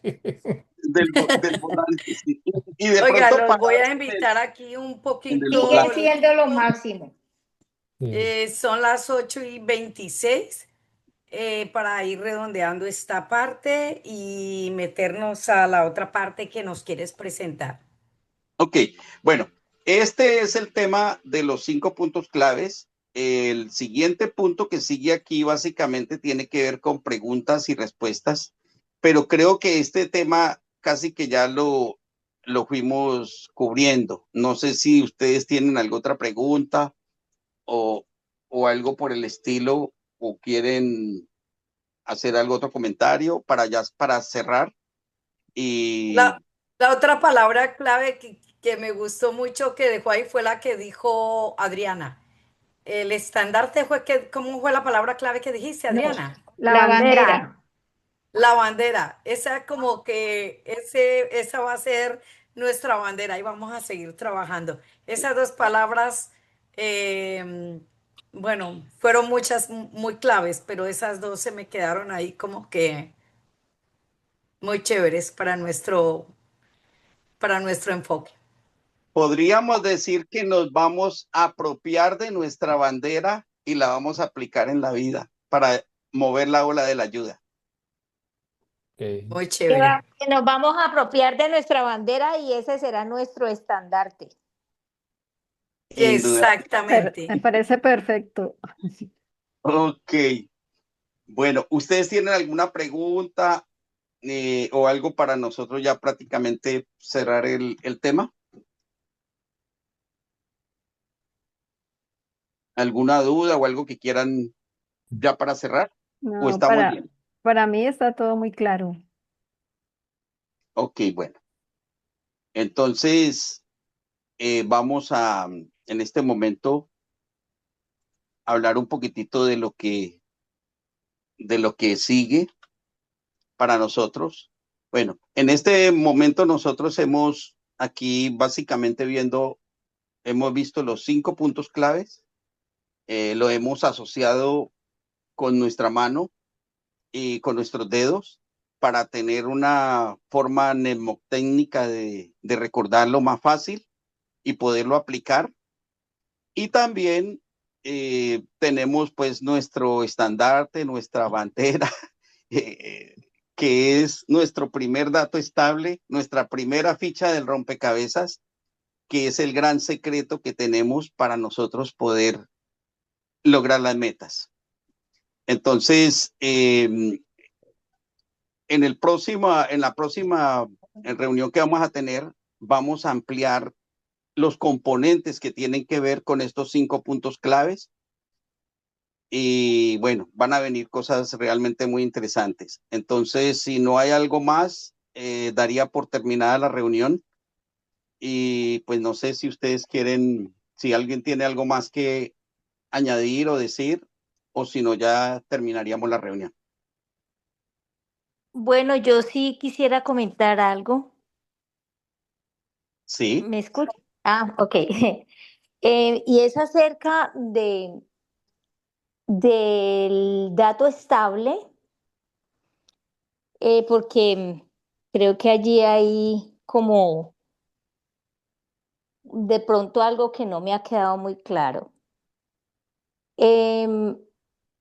del volante, sí. Y de Oiga, pronto los voy a pararse invitar aquí un en el Sigue poquito. volante. siendo lo máximo. Sí. Son las 8:26 para ir redondeando esta parte y meternos a la otra parte que nos quieres presentar. Ok, bueno, este es el tema de los 5 puntos claves. El siguiente punto que sigue aquí básicamente tiene que ver con preguntas y respuestas, pero creo que este tema casi que ya lo fuimos cubriendo. No sé si ustedes tienen alguna otra pregunta o, o algo por el estilo o quieren hacer algún otro comentario para cerrar. Y La, la otra palabra clave que me gustó mucho que dejó ahí fue la que dijo Adriana. El estandarte ¿cómo fue la palabra clave que dijiste, Adriana? La La bandera. bandera. La bandera. Esa como que esa va a ser nuestra bandera y vamos a seguir trabajando. Esas dos palabras, bueno, fueron muchas muy claves, pero esas dos se me quedaron ahí como que muy chéveres para nuestro enfoque. podríamos decir que nos vamos a apropiar de nuestra bandera y la vamos a aplicar en la vida para mover la ola de la ayuda. Ok. Muy chévere. Que nos vamos a apropiar de nuestra bandera y ese será nuestro estandarte. Sin duda. Exactamente. Me parece perfecto. Ok. Bueno, ¿ustedes tienen alguna pregunta o algo para nosotros ya prácticamente cerrar el tema? ¿Alguna duda o algo que quieran ya para cerrar? ¿O No, está muy bien? para mí está todo muy claro. Ok, bueno. Entonces, vamos a, en este momento, hablar un poquitito de lo que sigue para nosotros. Bueno, en este momento nosotros hemos aquí básicamente hemos visto los 5 puntos claves, lo hemos asociado con nuestra mano y con nuestros dedos para tener una forma mnemotécnica de recordarlo más fácil y poderlo aplicar. Y también tenemos pues nuestro estandarte, nuestra bandera, eh, que es nuestro primer dato estable, nuestra primera ficha del rompecabezas, que es el gran secreto que tenemos para nosotros poder lograr las metas. Entonces, en la próxima reunión que vamos a tener, vamos a ampliar los componentes que tienen que ver con estos 5 puntos claves. Y bueno, van a venir cosas realmente muy interesantes. Entonces, si no hay algo más, daría por terminada la reunión. Y pues no sé si ustedes quieren, si alguien tiene algo más que añadir o decir, o si no, ya terminaríamos la reunión. Bueno, yo sí quisiera comentar algo. Sí. ¿Me escucha? Ah, ok. Y es acerca del dato estable, porque creo que allí hay como de pronto algo que no me ha quedado muy claro. Em,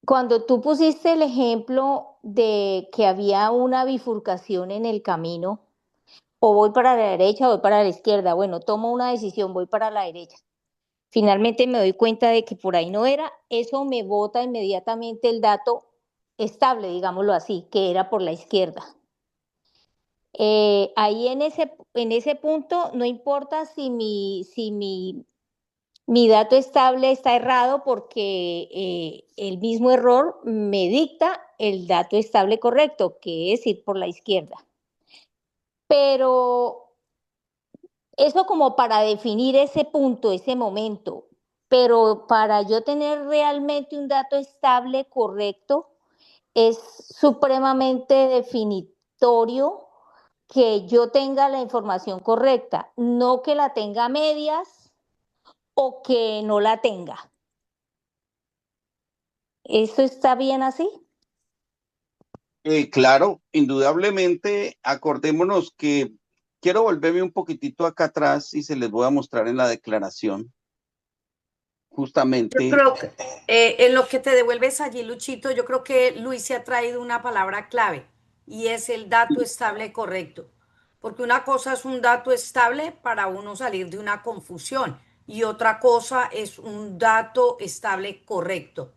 Cuando tú pusiste el ejemplo de que había una bifurcación en el camino, o voy para la derecha o voy para la izquierda, bueno, tomo una decisión, voy para la derecha. Finalmente me doy cuenta de que por ahí no era, eso me bota inmediatamente el dato estable, digámoslo así, que era por la izquierda. Ahí en ese punto no importa mi dato estable está errado porque el mismo error me dicta el dato estable correcto, que es ir por la izquierda. Pero eso como para definir ese punto, ese momento, pero para yo tener realmente un dato estable correcto, es supremamente definitorio que yo tenga la información correcta, no que la tenga a medias o que no la tenga. ¿Eso está bien así? Claro, indudablemente, acordémonos que quiero volverme un poquitito acá atrás y se les voy a mostrar en la declaración, Yo justamente. creo que en lo que te devuelves allí, Luchito, yo creo que Luis se ha traído una palabra clave y es el dato estable correcto. Porque una cosa es un dato estable para uno salir de una confusión y otra cosa es un dato estable correcto.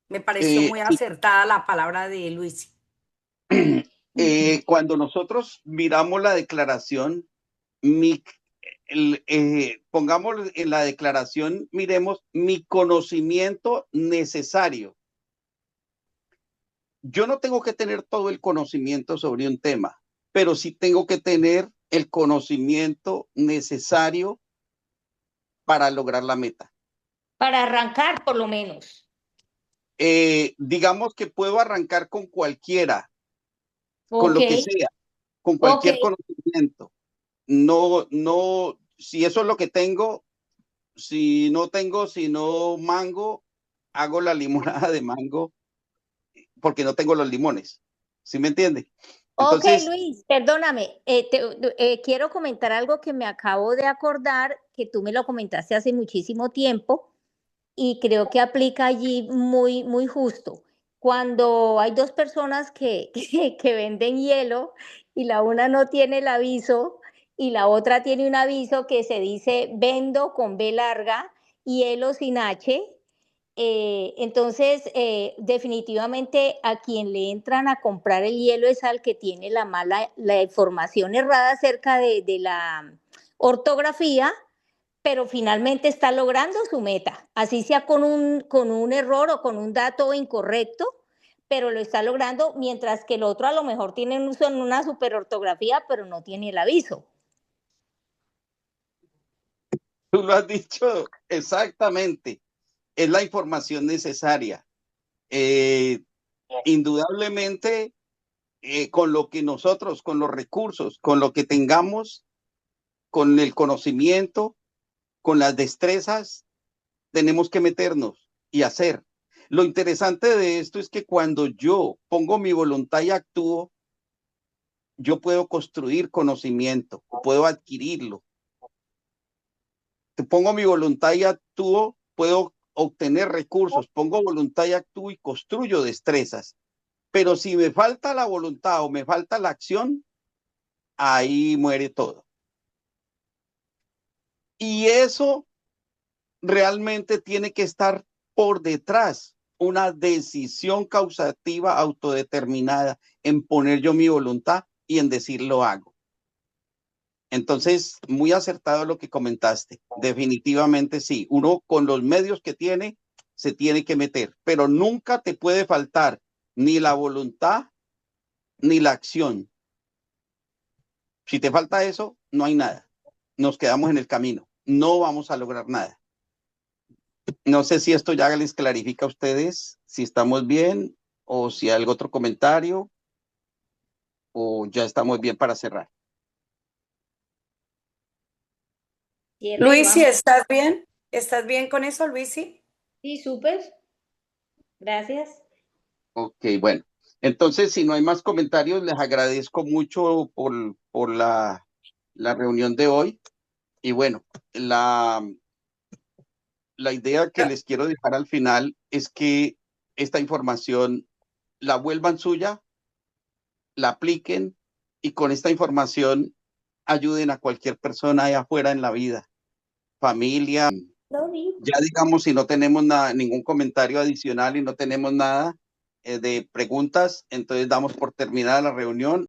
Me pareció muy Sí, acertada la palabra de Luis. cuando nosotros miramos la declaración, pongamos en la declaración, miremos mi conocimiento necesario. Yo no tengo que tener todo el conocimiento sobre un tema, pero sí tengo que tener el conocimiento necesario para lograr la meta. Para arrancar, por lo menos. Digamos que puedo arrancar con cualquiera, con Ok, lo que sea, con ok. cualquier conocimiento. No, si eso es lo que tengo, si no mango, hago la limonada de mango porque no tengo los limones. ¿Sí me entiende? Ok, Entonces, Luis, perdóname. Quiero comentar algo que me acabo de acordar, que tú me lo comentaste hace muchísimo tiempo y creo que aplica allí muy, muy justo. Cuando hay dos personas que venden hielo y la una no tiene el aviso y la otra tiene un aviso que se dice vendo con B larga, hielo sin H. Entonces, definitivamente a quien le entran a comprar el hielo es al que tiene la información errada acerca de la ortografía, pero finalmente está logrando su meta, así sea con un error o con un dato incorrecto, pero lo está logrando, mientras que el otro a lo mejor tiene una superortografía, pero no tiene el aviso. Tú lo has dicho exactamente. Es la información necesaria. Indudablemente, con lo que nosotros, con los recursos, con lo que tengamos, con el conocimiento, con las destrezas, tenemos que meternos y hacer. Lo interesante de esto es que cuando yo pongo mi voluntad y actúo, yo puedo construir conocimiento, puedo adquirirlo. Pongo mi voluntad y actúo, puedo obtener recursos, pongo voluntad y actúo y construyo destrezas. Pero si me falta la voluntad o me falta la acción, ahí muere todo. Y eso realmente tiene que estar por detrás, una decisión causativa autodeterminada en poner yo mi voluntad y en decir lo hago. Entonces, muy acertado lo que comentaste. Definitivamente sí. Uno con los medios que tiene, se tiene que meter, pero nunca te puede faltar ni la voluntad ni la acción. Si te falta eso, no hay nada. Nos quedamos en el camino. No vamos a lograr nada. No sé si esto ya les clarifica a ustedes, si estamos bien o si hay algún otro comentario o ya estamos bien para cerrar. Luisi, ¿estás bien? ¿Estás bien con eso, Luisi? Sí, súper. Gracias. Ok, bueno. Entonces, si no hay más comentarios, les agradezco mucho por la reunión de hoy. Y bueno, la idea que les quiero dejar al final es que esta información la vuelvan suya, la apliquen y con esta información ayuden a cualquier persona allá afuera en la vida, familia. Ya digamos, si no tenemos ningún comentario adicional y no tenemos nada de preguntas, entonces damos por terminada la reunión.